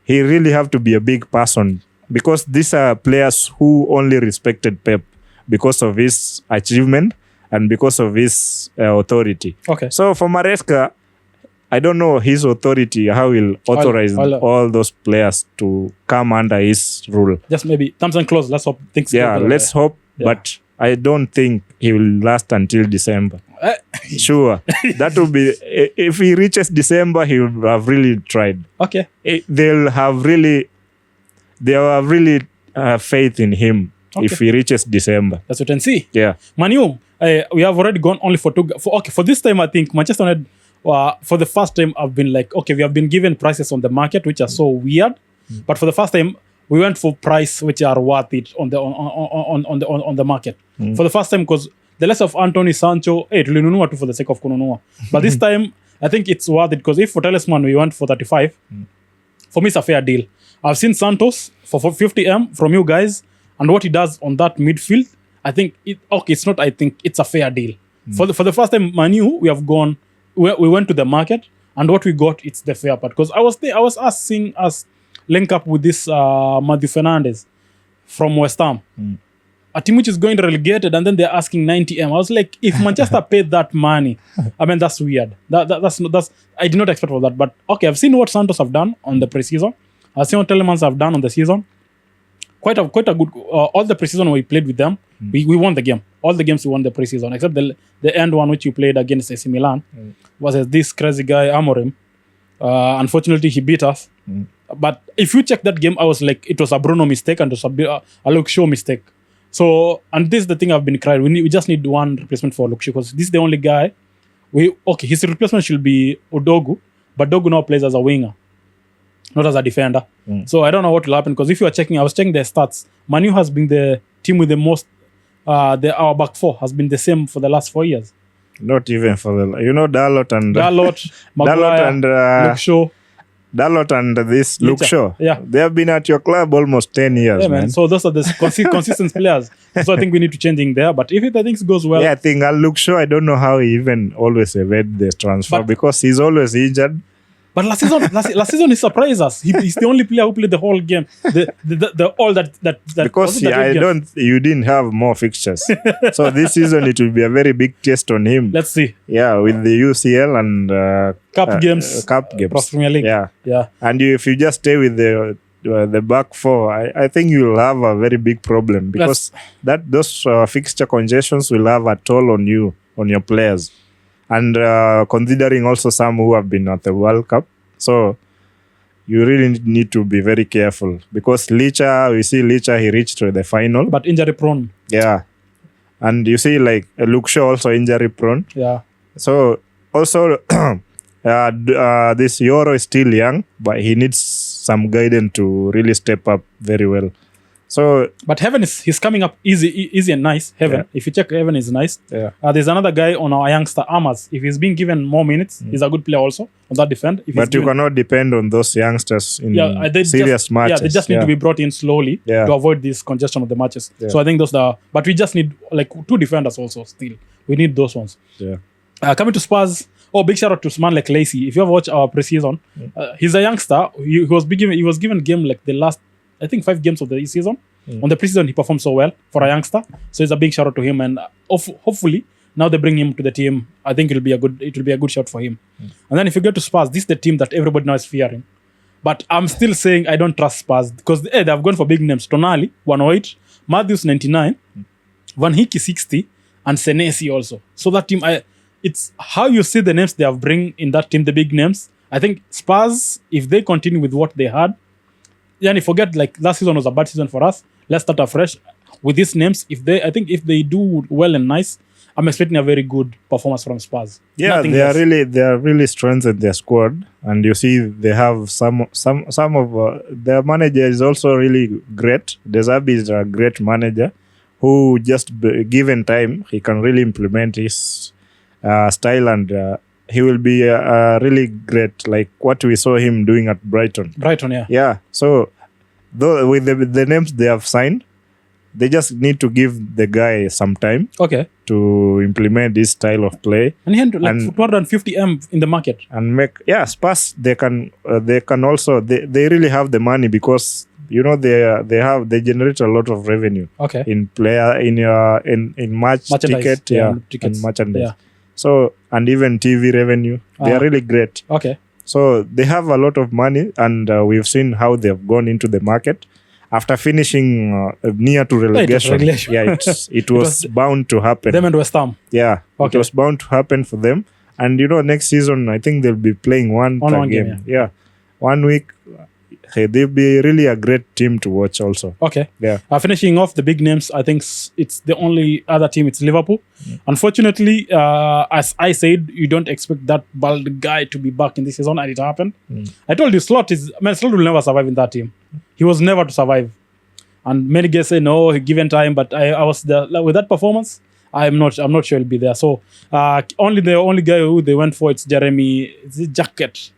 a big person because these are players who only respected Pep because of his achievement and because of his authority. Okay. So for Maresca, I don't know his authority, how he'll authorize all those players to come under his rule. Just maybe thumbs and close. Let's hope things go better. Let's hope. Yeah. But I don't think he will last until December. Sure. That will be... If he reaches December, he will have really tried. Okay. They'll have really faith in him if he reaches December. That's what I can see. Yeah. Manu, we have already gone only for two... For this time, I think Manchester United... for the first time, I've been like, okay, we have been given prices on the market which are so weird, but for the first time, we went for price which are worth it on the market. For the first time, because the less of Anthony Sancho, tulinunua tu for the sake of kununua. But this time, I think it's worth it because if for Talisman we went for 35, for me it's a fair deal. I've seen Santos for 50M from you guys, and what he does on that midfield, I think it's a fair deal. For the first time, Manu, we have gone. We went to the market, and what we got, it's the fair part. Because I was seeing us link up with this Matthew Fernandes from West Ham. a team which is going relegated, and then they're asking 90M. I was like, if Manchester paid that money, I mean, that's weird. That's I did not expect for that. But okay, I've seen what Santos have done on the preseason. I've seen what Telemans have done on the season. Quite a good. All the preseason we played with them, we won the game. All the games we won the preseason, except the end one which you played against AC Milan, was this crazy guy Amorim. Unfortunately, he beat us. But if you check that game, I was like, it was a Bruno mistake and it was a Luke Shaw mistake. So, and this is the thing I've been crying. We just need one replacement for Luke Shaw, because this is the only guy. His replacement should be Odogu, but Dogu now plays as a winger, not as a defender. So I don't know what will happen, because if you are checking, I was checking their stats. Manu has been the team with the most. Our back four has been the same for the last 4 years. Not even for the Dalot, Maguire, and Luke Shaw. Dalot and this Luke Shaw. Yeah. They have been at your club almost 10 years, Yeah, man. So those are the consistent players. So I think we need to change in there. But if the things goes well, yeah, I think Luke Shaw, I don't know how he even always evade the transfer, But- because he's always injured. but last season he surprised us. He's the only player who played the whole game. The all that Because was it that game? you didn't have more fixtures. So this season it will be a very big test on him. Let's see. Yeah, with the UCL and Cup games. Cup games. Premier League. Yeah. And if you just stay with the back four, I think you'll have a very big problem, because those fixture congestions will have a toll on you, on your players. And considering also some who have been at the World Cup. So you really need to be very careful, because Licha, he reached to the final. But injury prone. Yeah. And you see, like, Luke Shaw also injury prone. Yeah. So also, this Euro is still young, but he needs some guidance to really step up very well. So, But Heaven he's coming up easy and nice. Heaven, Yeah. if you check, Heaven is nice. yeah. There's another guy on our youngster Amas. If he's being given more minutes, he's a good player also on that defend. If he's But you given- cannot depend on those youngsters in they serious matches. Yeah, they just need to be brought in slowly Yeah. to avoid this congestion of the matches. Yeah. So I think but we just need like 2 defenders also still. We need those ones. Yeah. Coming to Spurs, big shout out to man like Lacey. If you ever watch our preseason, he's a youngster. He was given game like the last, I think, 5 games of the season. On the preseason, he performed so well for a youngster. So it's a big shout out to him, and hopefully now they bring him to the team. I think it will be a good shot for him. And then if you go to Spurs, this is the team that everybody now is fearing. But I'm still saying I don't trust Spurs, because they have gone for big names. Tonali 108, Matthews 99, Van Hickey 60, and Senesi also. So that team, it's how you see the names they have bring in that team, the big names. I think Spurs, if they continue with what they had, forget like last season was a bad season for us. Let's start afresh with these names. If they do well and nice, I'm expecting a very good performance from Spurs. Yeah, Nothing they less. are really strengthened their squad, and you see they have some of their manager is also really great. Desabi is a great manager who given time he can really implement his style, and he will be really great, like what we saw him doing at Brighton. Yeah. Yeah, so though with the names they have signed, they just need to give the guy some time Okay. to implement this style of play And he had like And- 250M in the market. and make Spurs they can also they really have the money, because they generate a lot of revenue Okay. in match Merchandise, ticket tickets. and merchandise. Yeah. So, and even TV revenue, they are really great. Okay. So they have a lot of money, and we've seen how they've gone into the market after finishing near to relegation. relegation. Yeah, it was bound to happen. Them and West Ham. Yeah, Okay. it was bound to happen for them. And next season, I think they'll be playing one game, Yeah, 1 week. Hey, they'll be really a great team to watch also. Okay. Yeah. Finishing off the big names, I think it's the only other team, it's Liverpool. Unfortunately, as I said, you don't expect that bald guy to be back in this season, and it happened. I told you, Slot will never survive in that team. He was never to survive. And many guys say, no, given time, but I was there. Like, with that performance, I'm not sure he'll be there. So the only guy who they went for, it's Jeremy, is it Jacquet?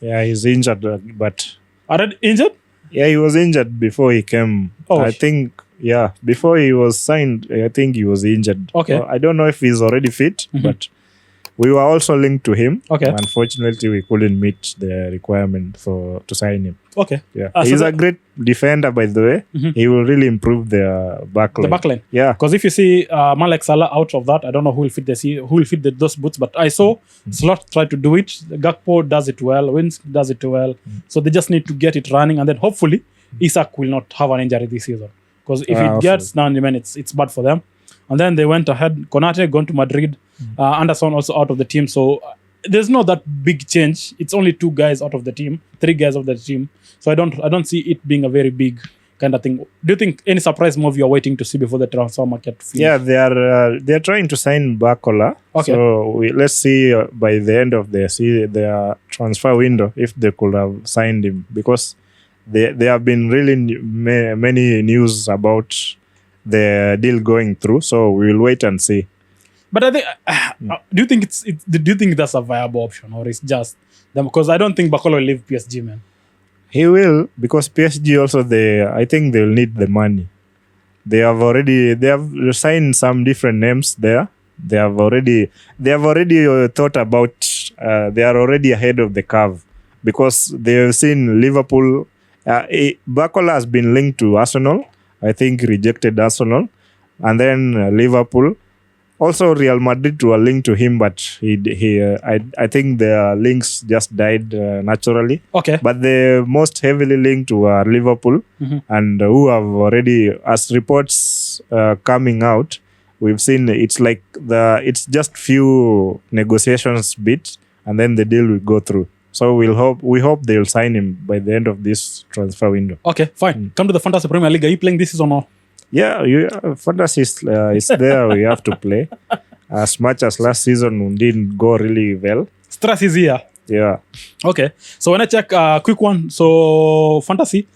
Yeah, he's injured, but... Already injured? Yeah, he was injured before he came. Oh. I think, before he was signed, I think he was injured. Okay. So I don't know if he's already fit, but we were also linked to him. Okay. Unfortunately, we couldn't meet the requirement to sign him. Okay. Yeah, So he's a great defender, by the way. He will really improve the backline. The backline. Yeah. Because if you see man like Salah out of that, I don't know who will fit those boots. But I saw Slot try to do it. Gakpo does it well. Wins does it well. So they just need to get it running, and then hopefully Isak will not have an injury this season. Because if it gets 90 minutes, it's bad for them. And then they went ahead. Konate gone to Madrid. Anderson also out of the team. So there's not that big change. It's only 2 guys out of the team, 3 guys of the team. So I don't see it being a very big kind of thing. Do you think any surprise move you're waiting to see before the transfer market finishes? Yeah, they're trying to sign Bakola. Okay. So let's see by the end of their transfer window if they could have signed him, because there have been really many news about the deal going through. So we will wait and see. But I think, do you think that's a viable option, or it's just them? Because I don't think Bakola will leave PSG, man. He will, because PSG also I think they'll need the money. They have signed some different names there. They have already thought about. They are already ahead of the curve, because they have seen Liverpool. Bakola has been linked to Arsenal. I think rejected Arsenal, and then Liverpool. Also, Real Madrid were linked to him, but I think the links just died naturally. Okay. But the most heavily linked were Liverpool, and who have already, as reports coming out, we've seen it's just few negotiations bit, and then the deal will go through. So we hope they'll sign him by the end of this transfer window. Okay, fine. Come to the Fantasy Premier League. Are you playing this season or? Yeah, fantasy is there. We have to play. As much as last season didn't go really well. Stress is here. Yeah. Okay. So when I check, quick one. So fantasy,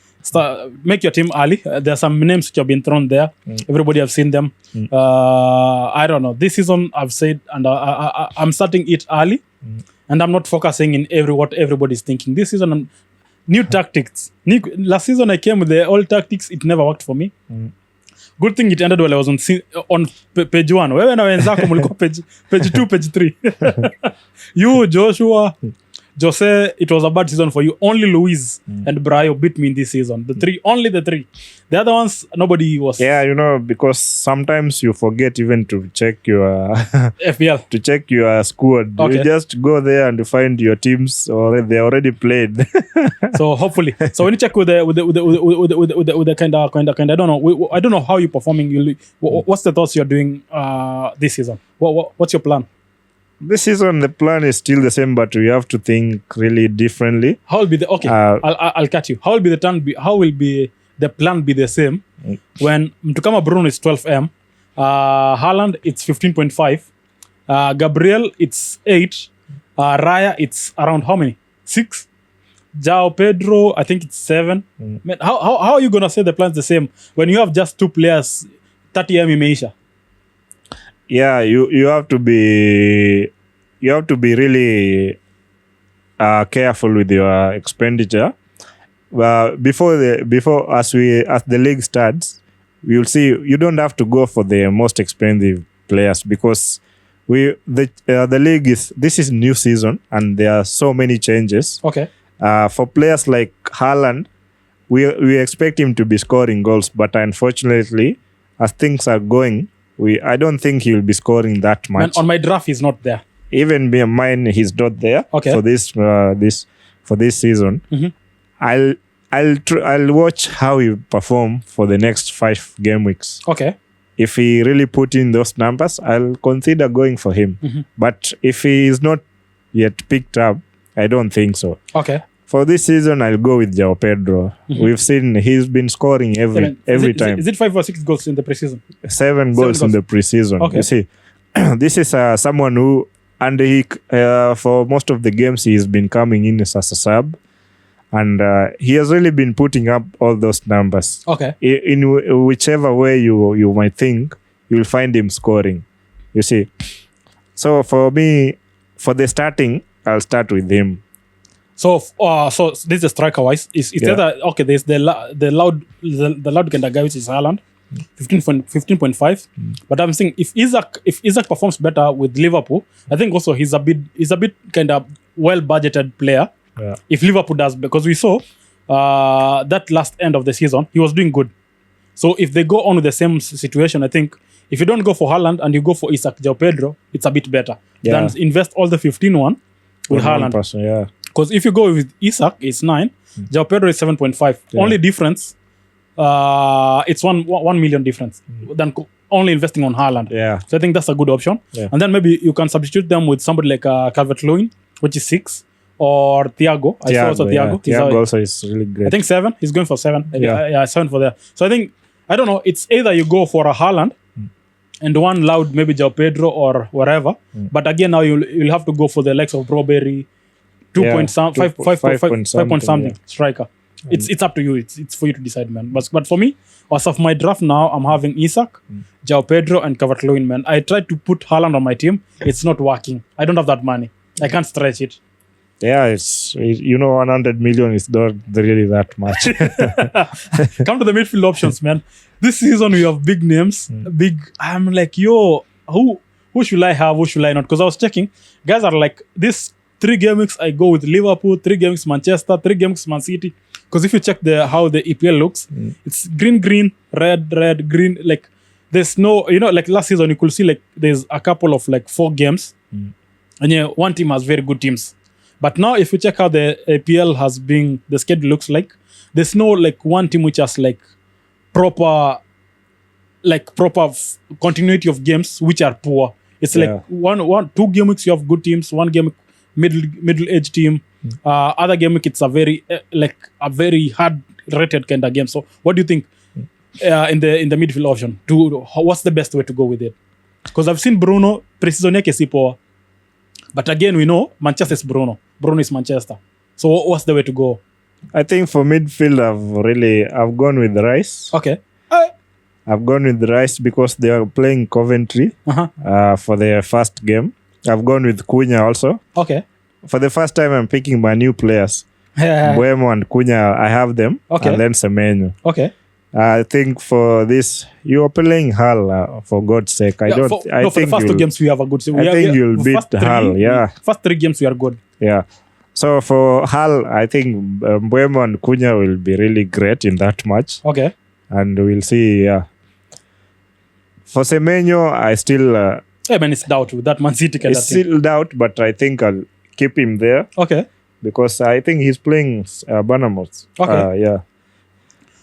make your team early. There are some names which have been thrown there. Everybody have seen them. I don't know. This season I've said, and I'm starting it early, and I'm not focusing in what everybody's thinking. This season, new tactics. Last season I came with the old tactics. It never worked for me. Good thing it ended while I was on page 1. Wewe na wenzako mlikuwa page 2, page 3. You, Joshua, Jose, it was a bad season for you. Only Luis and Brayo beat me in this season. Only the three. The other ones, nobody was. Yeah, because sometimes you forget even to check your FPL. To check your squad. Okay. You just go there and find your teams, or they already played. So hopefully, when you check with the kind of, I don't know how you're performing. What's the thoughts you're doing this season? What's your plan? This season, the plan is still the same, but we have to think really differently. How will be the I'll cut you. How will the plan be the same when Mtukama Bruno is 12M, Haaland it's 15.5, Gabriel it's 8, Raya it's around how many? 6. João Pedro I think it's 7. Man, how are you gonna say the plan's the same when you have just 2 players 30M imeisha? Yeah, you have to be really careful with your expenditure. Before as the league starts, we will see you don't have to go for the most expensive players, because the league this is new season and there are so many changes. Okay. For players like Haaland, we expect him to be scoring goals, but unfortunately, as things are going, I don't think he will be scoring that much. Man, on my draft, he's not there. Even mine, he's not there. Okay. For this season. I'll watch how he perform for the next 5 game weeks. Okay. If he really put in those numbers, I'll consider going for him. But if he is not yet picked up, I don't think so. Okay. For this season, I'll go with João Pedro. We've seen he's been scoring every time. Is it 5 or 6 goals in the preseason? 7 goals in the preseason. Okay. You see, this is someone who, and he for most of the games he's been coming in as a sub, and he has really been putting up all those numbers. Okay. In whichever way you might think, you'll find him scoring. You see, so for me, for the starting, I'll start with him. So this is striker wise. Is there okay? There's the loud kind of guy which is Haaland. 15.5. But I'm saying if Isaac performs better with Liverpool, I think also he's a bit kind of well budgeted player. Yeah. If Liverpool does, because we saw that last end of the season, he was doing good. So if they go on with the same situation, I think if you don't go for Haaland and you go for Isaac João Pedro, it's a bit better than invest all the 15 with Haaland. Yeah. Because if you go with Isaac, it's 9. João Pedro is 7.5. Yeah. Only difference, it's 1 million difference than only investing on Haaland. Yeah. So I think that's a good option. Yeah. And then maybe you can substitute them with somebody like Calvert-Lewin, which is 6, or Thiago. I saw also Thiago. Thiago also is really great. I think 7. He's going for 7. Yeah. 7 for there. So I think, I don't know, it's either you go for a Haaland and one loud, maybe João Pedro or whatever. But again, now you'll have to go for the likes of Broberry, 5 point something striker. It's up to you. It's for you to decide, man. But for me, as of my draft now, I'm having Isaac, João Pedro, and Calvert-Lewin, man. I tried to put Haaland on my team. It's not working. I don't have that money. I can't stretch it. Yeah, it's 100 million is not really that much. Come to the midfield options, man. This season we have big names. I'm like, yo, who should I have? Who should I not? Because I was checking. Guys are like, this 3 game weeks I go with Liverpool, 3 game weeks Manchester, 3 game weeks Man City. Because if you check how the EPL looks, it's green, red, green. Like there's no, like last season you could see like there's a couple of like 4 games, and one team has very good teams. But now if you check how the EPL has been, the schedule looks like, there's no like one team which has like proper continuity of games which are poor. It's like 2 game weeks you have good teams, 1 game middle age team. Other game week it's a very hard rated kind of game. So what do you think in the midfield option? What's the best way to go with it? Because I've seen Bruno pre-season yake si poa. But again, we know Manchester is Bruno. Bruno is Manchester. So what's the way to go? I think for midfield, I've gone with Rice. Okay. I've gone with Rice because they are playing Coventry for their first game. I've gone with Cunha also. Okay. For the first time, I'm picking my new players. Buemo and Cunha, I have them. Okay. And then Semenyo. Okay. I think for this, you are playing Hull, for God's sake. For the first 2 games we have a good team. I think you'll beat Hull, First 3 games we are good. Yeah. So for Hull, I think Buemo and Cunha will be really great in that match. Okay. And we'll see, For Semenyo, I still... it's doubt with that Man City kind of thing. It's still doubt, but I think I'll keep him there. Okay. Because I think he's playing Bournemouth. Okay. Yeah.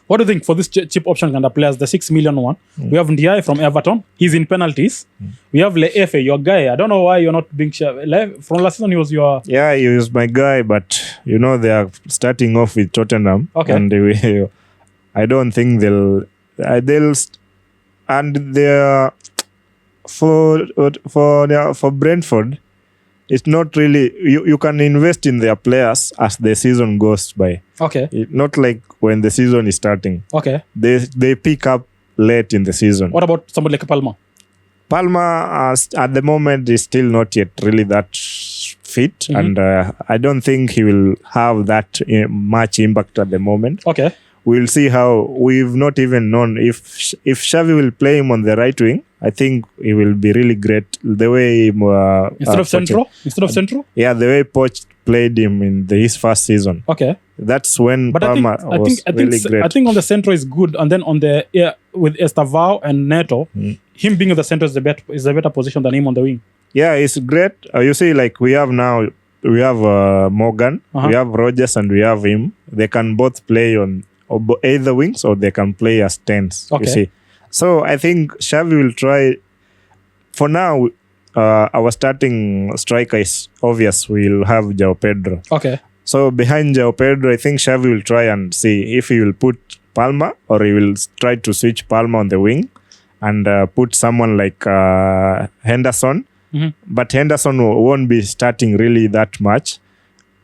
What do you think for this cheap option kind of players, the 6 million one? We have Ndiaye from Everton. He's in penalties. We have Leefe, your guy. I don't know why you're not being from last season. He was your... Yeah, he was my guy, but they are starting off with Tottenham. Okay. And I don't think they'll and they're for Brentford. It's not really you can invest in their players as the season goes by. Okay. Not like when the season is starting. Okay. They pick up late in the season. What about somebody like Palma? Palma at the moment is still not yet really that fit, and I don't think he will have that much impact at the moment. Okay. We'll see how. We've not even known if Xavi will play him on the right wing. I think he will be really great the way instead of Centro. Yeah, the way Poch played him in his first season. Okay, that's when Palma was really great. I think on the Centro is good, and then on the with Estavao and Neto, him being on the Centro is a better position than him on the wing. Yeah, it's great. You see, like we have Morgan, we have Rogers, and we have him. They can both play on either wings or they can play as 10s. Okay. You see. So I think Xavi will try. For now, our starting striker is obvious. We'll have João Pedro. Okay. So behind João Pedro, I think Xavi will try and see if he will put Palma or he will try to switch Palma on the wing and put someone like Henderson. But Henderson won't be starting really that much.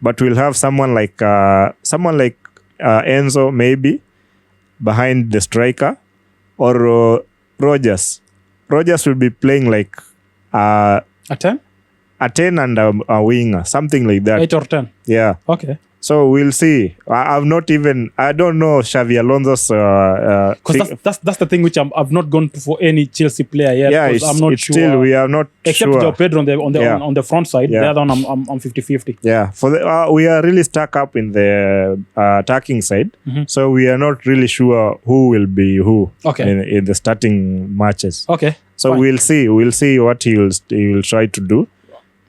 But we'll have someone like Enzo maybe behind the striker. Or Rogers. Rogers will be playing like a 10? A 10 and a winger, something like that. 8 or 10? Yeah. Okay. So we'll see. I don't know Xavi Alonso's. Because that's the thing which I've not gone for any Chelsea player yet. Yeah, I'm not sure. Still we are not except sure. Joao Pedro on the front side. Yeah. The other one I'm 50-50. Yeah, we are really stuck up in the attacking side, so we are not really sure who will be who in the starting matches. Okay. So fine. we'll see what he will try to do,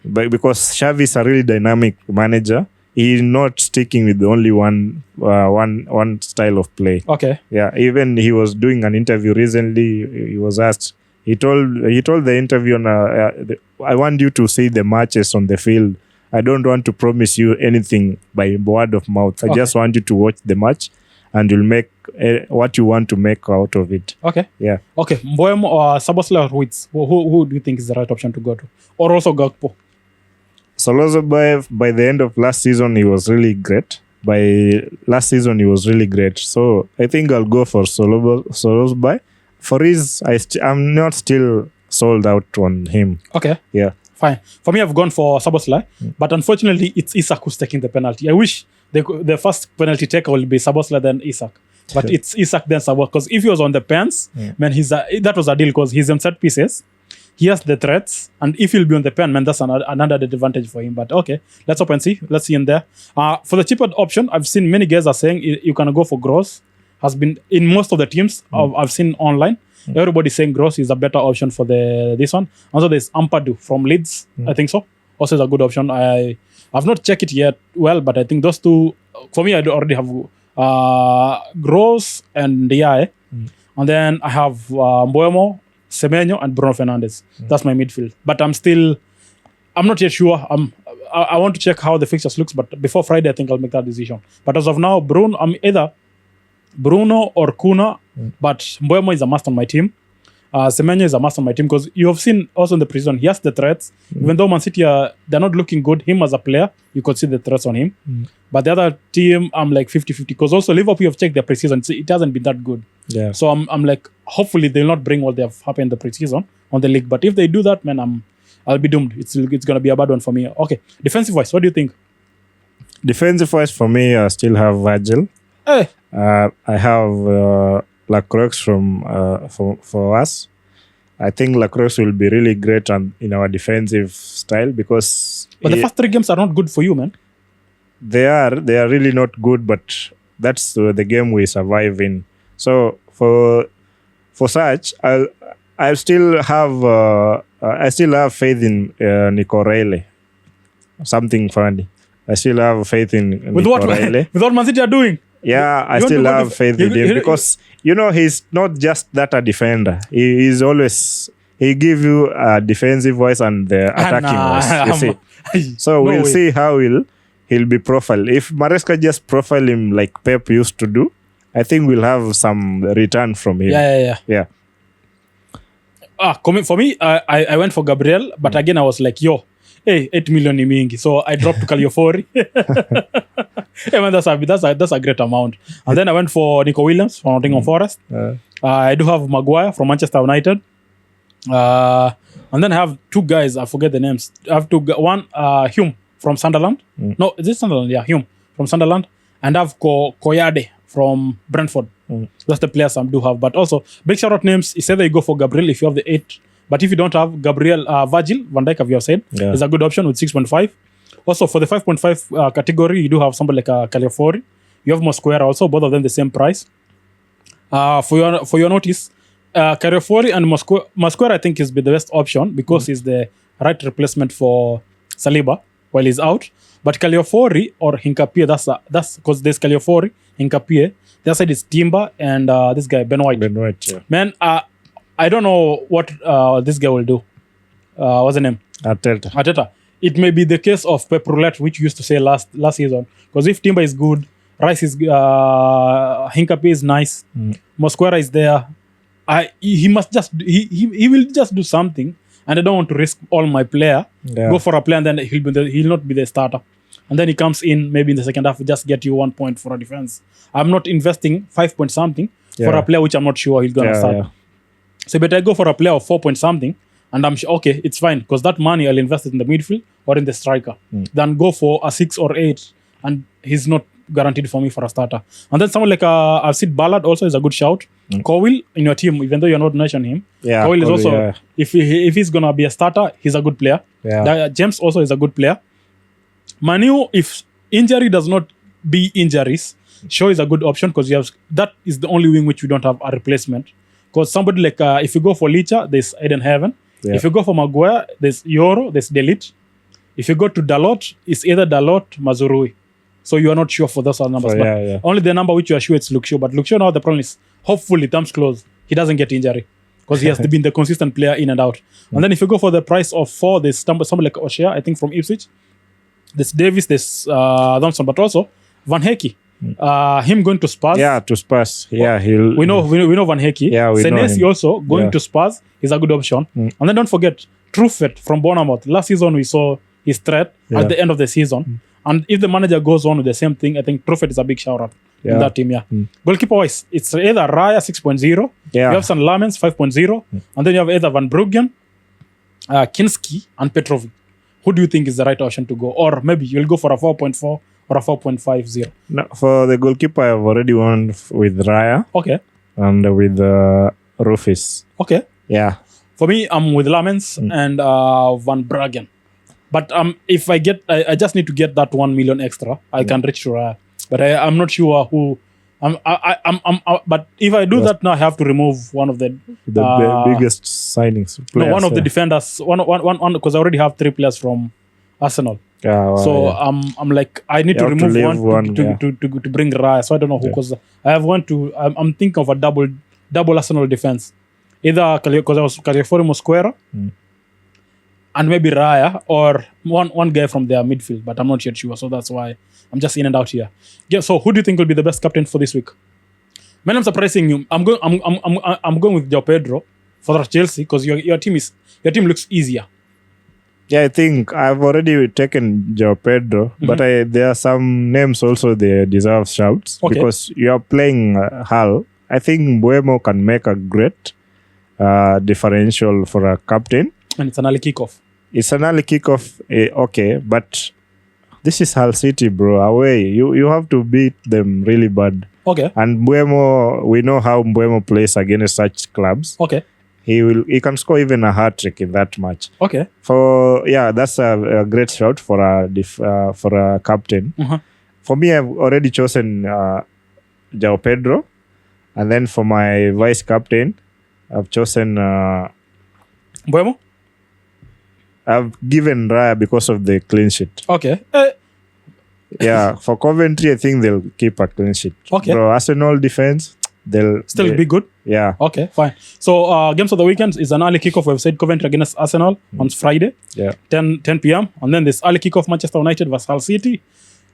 but because Xavi is a really dynamic manager, he's not sticking with only one style of play. Okay. Yeah, even he was doing an interview recently. He was asked. He told the interviewer, "I want you to see the matches on the field. I don't want to promise you anything by word of mouth. I just want you to watch the match, and you'll make what you want to make out of it." Okay. Yeah. Okay. Mbeumo or Szoboszlai or Ruiz? Who do you think is the right option to go to? Or also Gakpo? Szoboszlai, by the end of last season, he was really great. So I think I'll go for Szoboszlai. For his, I'm not still sold out on him. Okay. Yeah. Fine. For me, I've gone for Szoboszlai, but unfortunately, it's Isak who's taking the penalty. I wish the first penalty taker will be Szoboszlai, then Isak. But it's Isak, then Szoboszlai. Because if he was on the pens, man, that was a deal because he's on set pieces. He has the threats, and if he'll be on the pen, man, that's another advantage for him. But okay, let's hope and see. Let's see in there. For the cheaper option, I've seen many guys are saying you can go for Gross. Has been in most of the teams I've seen online. Everybody's saying Gross is a better option for this one. Also, there's Ampadu from Leeds. I think so. Also, is a good option. I've not checked it yet well, but I think those two for me. I do already have Gross and Diaye, and then I have Mbeumo, Semenyo, and Bruno Fernandes. That's my midfield. But I'm not yet sure. I want to check how the fixtures looks, but before Friday, I think I'll make that decision. But as of now, I'm either Bruno or Kuna, but Mbeumo is a must on my team. Semenyo is a must on my team because you have seen also in the preseason, he has the threats. Even though Man City they're not looking good, him as a player, you could see the threats on him. But the other team, I'm like 50-50 because also Liverpool have checked their preseason. It hasn't been that good. Yeah. So I'm like, hopefully they'll not bring what they have happened in the preseason on the league. But if they do that, man, I'll be doomed. It's gonna be a bad one for me. Okay, defensive wise, what do you think? Defensive wise, for me, I still have Virgil. Hey. I have Lacroix for us. I think Lacroix will be really great in our defensive style because. But the first 3 games are not good for you, man. They are really not good, but that's the game we survive in. So for such, I still have faith in Nico Reilly. Something funny. I still have faith in Nico Reilly. With what Man City are doing. Yeah, I still have faith in him because he's not just that a defender. He give you a defensive voice and the attacking voice. You see, so we'll see how he'll be profiled. If Maresca just profile him like Pep used to do, I think we'll have some return from him. Yeah. For me, I went for Gabriel, but again I was like, 8 million ni mingi, so I dropped to Caliofori. Hey man, that's a great amount. And then I went for Nico Williams from Nottingham Forest. I do have Maguire from Manchester United. And then I have 2 guys, I forget the names. I have one Hume from Sunderland. No, is it Sunderland? Yeah, Hume from Sunderland. And I have Koyade from Brentford. That's the players I do have. But also, big shout out names is either you go for Gabriel if you have the 8. But if you don't have Virgil van Dijk, as you have said, is a good option with 6.5. Also, for the 5.5 category, you do have somebody like Caliofori. You have Mosquera also, both of them the same price. For your notice, Caliofori and Mosquera, I think, is the best option because he's the right replacement for Saliba while he's out. But Caliofori or Hincapie, that's because there's Caliofori, Hincapie. The other side is Timber and this guy, Ben White. Yeah. Man, I don't know what this guy will do. What's the name? Arteta. It may be the case of Pep Roulette, which used to say last season. Because if Timber is good, Rice is Hincapie is nice, Mosquera is there. He must just he will just do something, and I don't want to risk all my player. Go for a player, and then he'll not be the starter. And then he comes in maybe in the second half, just get you 1 point for a defense. I'm not investing 5 point something for a player which I'm not sure he's gonna start. Yeah. So better I go for a player of 4 point something, and I'm sure, okay, it's fine because that money I'll invest it in the midfield or in the striker. Than go for a 6 or 8 and he's not guaranteed for me for a starter. And then someone like I've seen Ballard also is a good shout. Cowell in your team, even though you're not mentioning him, Cowell is also if he's gonna be a starter, he's a good player. James also is a good player. Manu, if injury does not be injuries, Shaw is a good option because that is the only wing which we don't have a replacement. Because somebody like if you go for Licha, there's Eden Heaven. If you go for Maguire, there's Yoro, there's Delete. If you go to Dalot, it's either Dalot, Mazurui. So you are not sure for those other numbers. Only the number which you are sure it's Luke Shaw. But Luke Shaw now the problem is hopefully thumbs closed. He doesn't get injury because he has been the consistent player in and out. And then if you go for the price of 4, there's somebody like O'Shea, I think from Ipswich. There's Davis, there's Thompson, but also Van Hecke. Him going to Spurs. Yeah, to Spurs. Yeah, we know Van Hecke. Yeah, we know him. Also going to Spurs is a good option. And then don't forget Truffet from Bournemouth. Last season we saw his threat at the end of the season. And if the manager goes on with the same thing, I think Truffet is a big shout out in that team. Goalkeeper wise, it's either Raya 6.0. You have some Lamens 5.0, and then you have either Van Bruggen, Kinski, and Petrovic. Who do you think is the right option to go? Or maybe you'll go for a 4.4 or a 4.50. No, for the goalkeeper, I've already won with Raya. Okay. And with Rufus. Okay. Yeah. For me, I'm with Lamens and Van Bruggen. But if I just need to get that 1 million extra, I can reach to Raya. But I'm not sure who. But if I do that now, I have to remove one of the biggest signings. Players, one of the defenders. One because I already have 3 players from Arsenal. I'm like I need to remove one to bring Raya. So I don't know who because I have one to. I'm thinking of a double Arsenal defense, either because I was California Mosquera. And maybe Raya or one guy from their midfield, but I'm not yet sure. So that's why I'm just in and out here. Yeah. So who do you think will be the best captain for this week? Man, I'm surprising you. I'm going with João Pedro for Chelsea because your team looks easier. Yeah, I think I've already taken João Pedro, but there are some names also they deserve shouts because you are playing Hull. I think Mbeumo can make a great differential for a captain. And it's an early kickoff. It's an early kickoff, okay, but this is Hull City, bro. Away, you have to beat them really bad. Okay. And Mbeumo, we know how Mbeumo plays against such clubs. Okay. He can score even a hat-trick in that match. Okay. That's a great shout for a captain. For me, I've already chosen João Pedro, and then for my vice captain, I've chosen Mbeumo. I've given Raya because of the clean sheet. Okay. Yeah, for Coventry, I think they'll keep a clean sheet. Okay. For Arsenal defense, they'll be good. Yeah. Okay, fine. So games of the weekend is an early kickoff. We've said Coventry against Arsenal on Friday. Yeah. 10 p.m. And then this early kickoff Manchester United versus Hull City.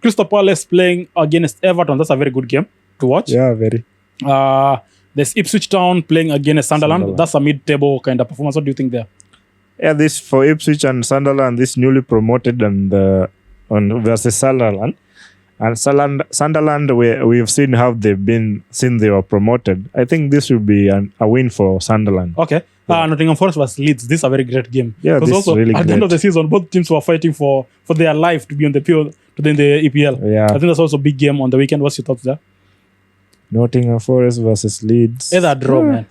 Crystal Palace playing against Everton. That's a very good game to watch. Yeah, very. There's Ipswich Town playing against Sunderland. That's a mid-table kind of performance. What do you think there? Yeah, this for Ipswich and Sunderland, this newly promoted and versus Sunderland. And Sunderland, we've seen how they've been since they were promoted. I think this will be a win for Sunderland. Okay. Nottingham Forest versus Leeds. This is a very great game. Yeah, this also, is really at the end of the season, both teams were fighting for their life to be on the field in the EPL. Yeah. I think that's also a big game on the weekend. What's your thoughts there? Nottingham Forest versus Leeds. Either draw, man.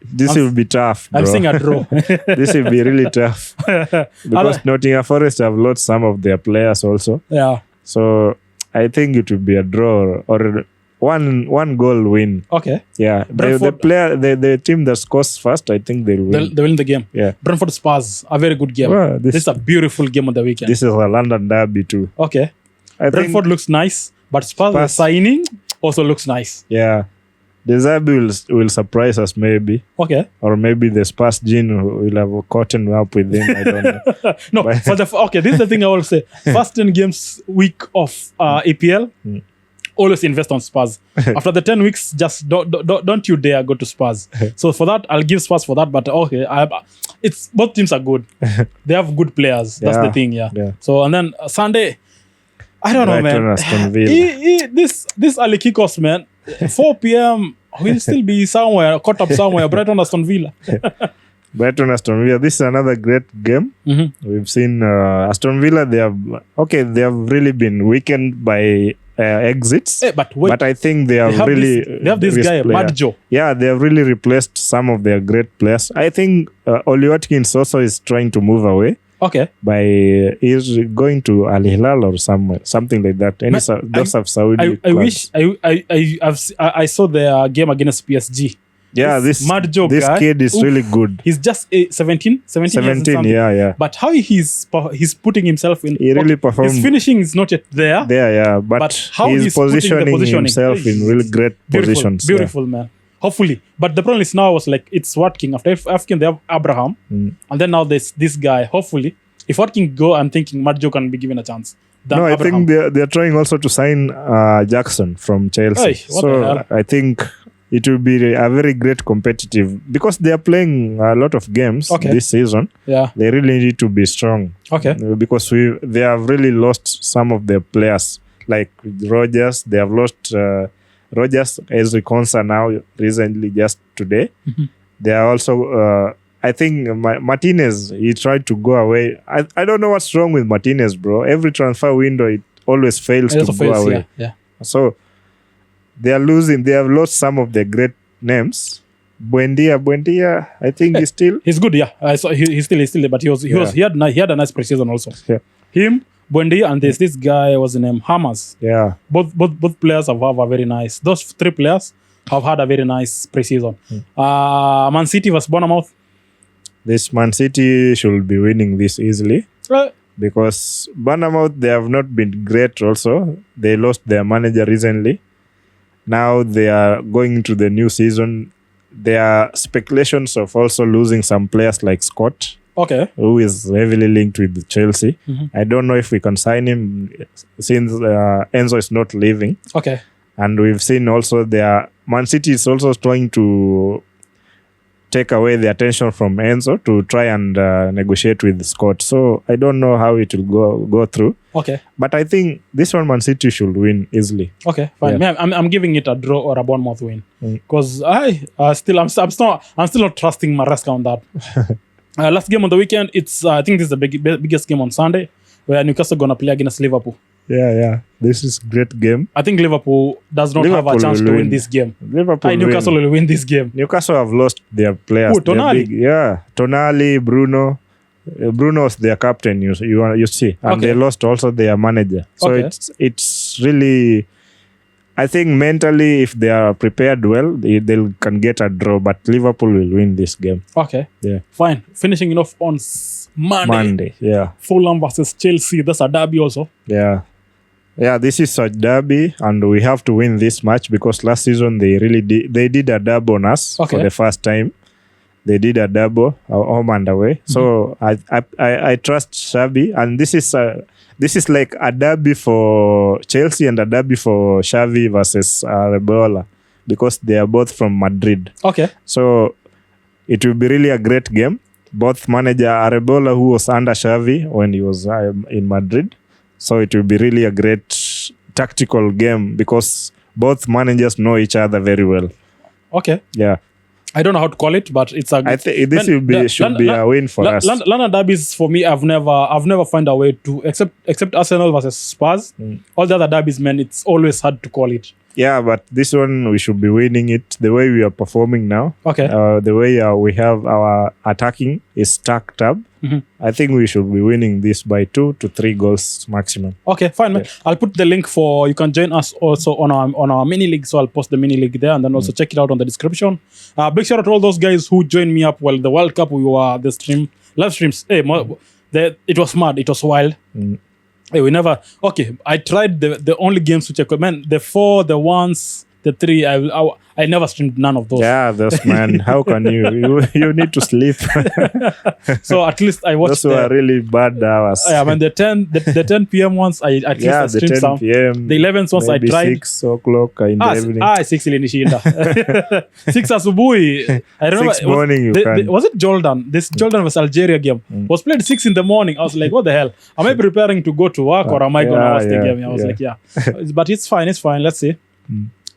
This will be tough, bro. I'm saying a draw. This will be really tough. Because Nottingham Forest have lost some of their players also. Yeah. So I think it will be a draw or one goal win. Okay. Yeah. The team that scores first, I think they'll win. They'll win the game. Yeah. Brentford Spurs, a very good game. Well, this is a beautiful game on the weekend. This is a London derby too. Okay. Brentford looks nice, but Spurs signing also looks nice. Yeah. The derby will surprise us maybe. Okay. Or maybe the Spurs gene will have caught up with them. I don't know. No, this is the thing I will say. First 10 games week of EPL, always invest on Spurs. After the 10 weeks, just don't you dare go to Spurs. So for that, I'll give Spurs for that. But okay, it's both teams are good. They have good players. That's the thing. Yeah. So and then Sunday, I don't know, man. This early kickoffs, man. 4 p.m. We'll still be caught up somewhere. Brighton, Aston Villa. Brighton, Aston Villa. This is another great game. We've seen Aston Villa. They have really been weakened by exits. But wait, But I think they have really they have this guy, Mad Joe. Yeah, they have really replaced some of their great players. I think Oli Watkins also is trying to move away. Okay. He's going to Al Hilal or something like that. Those of Saudi. I wish I saw their game against PSG. Yeah, this Mad Joe this guy, kid is really good. He's just 17 years 17, yeah. But how he's putting himself in, He really performed. his finishing is not yet there. But how he's he's putting the positioning positioning himself in really great positions. Beautiful, man. Hopefully. But the problem is now was like it's Watkin. After Afkin, they have Abraham. And then now there's this guy. Hopefully, if Watkin go, I'm thinking Mad Joe can be given a chance. No, I think they're trying also to sign Jackson from Chelsea. Hey, what the hell? I think it will be a very great competitive because they are playing a lot of games this season. Yeah, they really need to be strong. Okay, because they have really lost some of their players like Rogers. They have lost Rogers, Ezri Konsa now recently just today. They are also. I think Martinez. He tried to go away. I don't know what's wrong with Martinez, bro. Every transfer window it always fails to go away. Yeah. So. They are losing. They have lost some of their great names. Buendia, I think he's still. He's good, yeah. I saw he's still, but he had a nice preseason also. Yeah. Him, Buendia, and there's this guy was named Hamas. Yeah. Both players have a very nice. Those three players have had a very nice preseason. Man City was Bournemouth. This Man City should be winning this easily. Because Bournemouth, they have not been great also. They lost their manager recently. Now they are going into the new season. There are speculations of also losing some players like Scott, who is heavily linked with Chelsea. I don't know if we can sign him since Enzo is not leaving. Okay. And we've seen also Man City is also trying to take away the attention from Enzo to try and negotiate with Scott. So I don't know how it will go through. Okay. But I think this one Man City should win easily. Okay, fine. Yeah. I'm giving it a draw or a Bournemouth win because I'm still not trusting Maresca on that. Last game on the weekend, I think this is the biggest game on Sunday where Newcastle gonna play against Liverpool. Yeah. This is great game. I think Liverpool does not have a chance to win this game. Newcastle will win this game. Newcastle have lost their players. Tonali. Tonali, Bruno. Bruno is their captain, you see. And they lost also their manager. So it's really... I think mentally, if they are prepared well, they can get a draw. But Liverpool will win this game. Okay. Yeah. Fine. Finishing it off on Monday. Yeah. Fulham versus Chelsea. That's a derby also. Yeah. Yeah, this is a derby, and we have to win this match because last season they did a double on us for the first time. They did a double home and away. So I trust Xavi, and this is like a derby for Chelsea and a derby for Xavi versus Rebola because they are both from Madrid. Okay. So it will be really a great game. Both manager Arebola, who was under Xavi when he was in Madrid. So it will be really a great tactical game because both managers know each other very well. Okay. Yeah. I don't know how to call it, but it's a. I think this should be a win for us. London derbies for me, I've never found a way to except Arsenal versus Spurs. All the other derbies, man, it's always hard to call it. Yeah, but this one we should be winning it the way we are performing now. Okay. The way we have our attacking is stacked up. I think we should be winning this by 2 to 3 goals maximum. Okay, fine, man. I'll put the link you can join us also on our mini league. So I'll post the mini league there and then also check it out on the description. Big shout out to all those guys who joined me up while the World Cup we were live streams. Hey, it was mad. It was wild. Hey, we never. Okay, I tried the only games which I could. Man, the 4, the 1s, the 3. I never streamed none of those. Yeah, those man. How can you need to sleep? So at least I watched. Those were really bad hours. Yeah, man. The 10 p.m. ones I at least I streamed some. PM, the 11th ones I tried. 6 o'clock in the evening. 6 ilinishinda. 6 asubuhi. I remember 6 morning was it Jordan? This Jordan was Algeria game. Was played 6 in the morning. I was like, what the hell? Am I preparing to go to work or am I gonna watch the game? I was like, yeah. But it's fine. Let's see.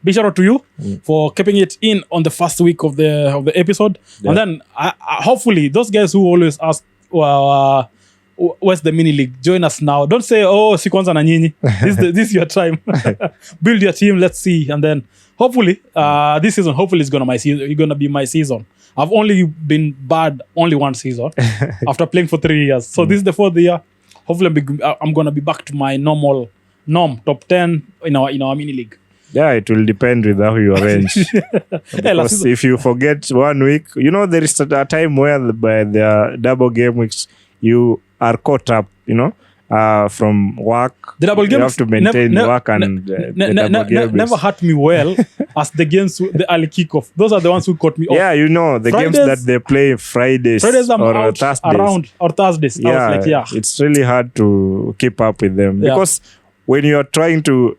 big shout out to you for keeping it in on the first week of the episode. Yeah. And then hopefully those guys who always ask, where's the mini league? Join us now. Don't say, oh, si kwanza na nyinyi. This is your time. Build your team. Let's see. And then hopefully, this season, hopefully it's gonna be my season. I've only been bad only one season after playing for 3 years. So this is the 4th year. Hopefully I'm gonna be back to my norm, top 10 in our mini league. Yeah, it will depend with how you arrange. Because if you forget 1 week, there is a time where by the double game weeks, you are caught up, from work. The double you games have to maintain work and the double game never hurt me well as the games, the early kickoff. Those are the ones who caught me off. Yeah, the Fridays, games that they play Fridays I'm or out Thursdays. around or Thursdays. I was like, it's really hard to keep up with them because when you are trying to,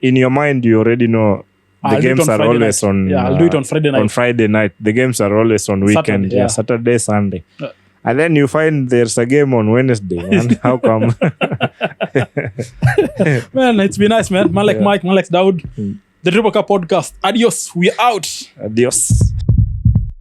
in your mind, you already know the games are always on. Yeah, I'll do it on Friday night. On Friday night, the games are always on weekend. Saturday, Sunday. And then you find there's a game on Wednesday. Man. How come? Man, it's been nice, man. Man like Mike, man like Daud. The Triple Cup Podcast. Adios. We're out. Adios.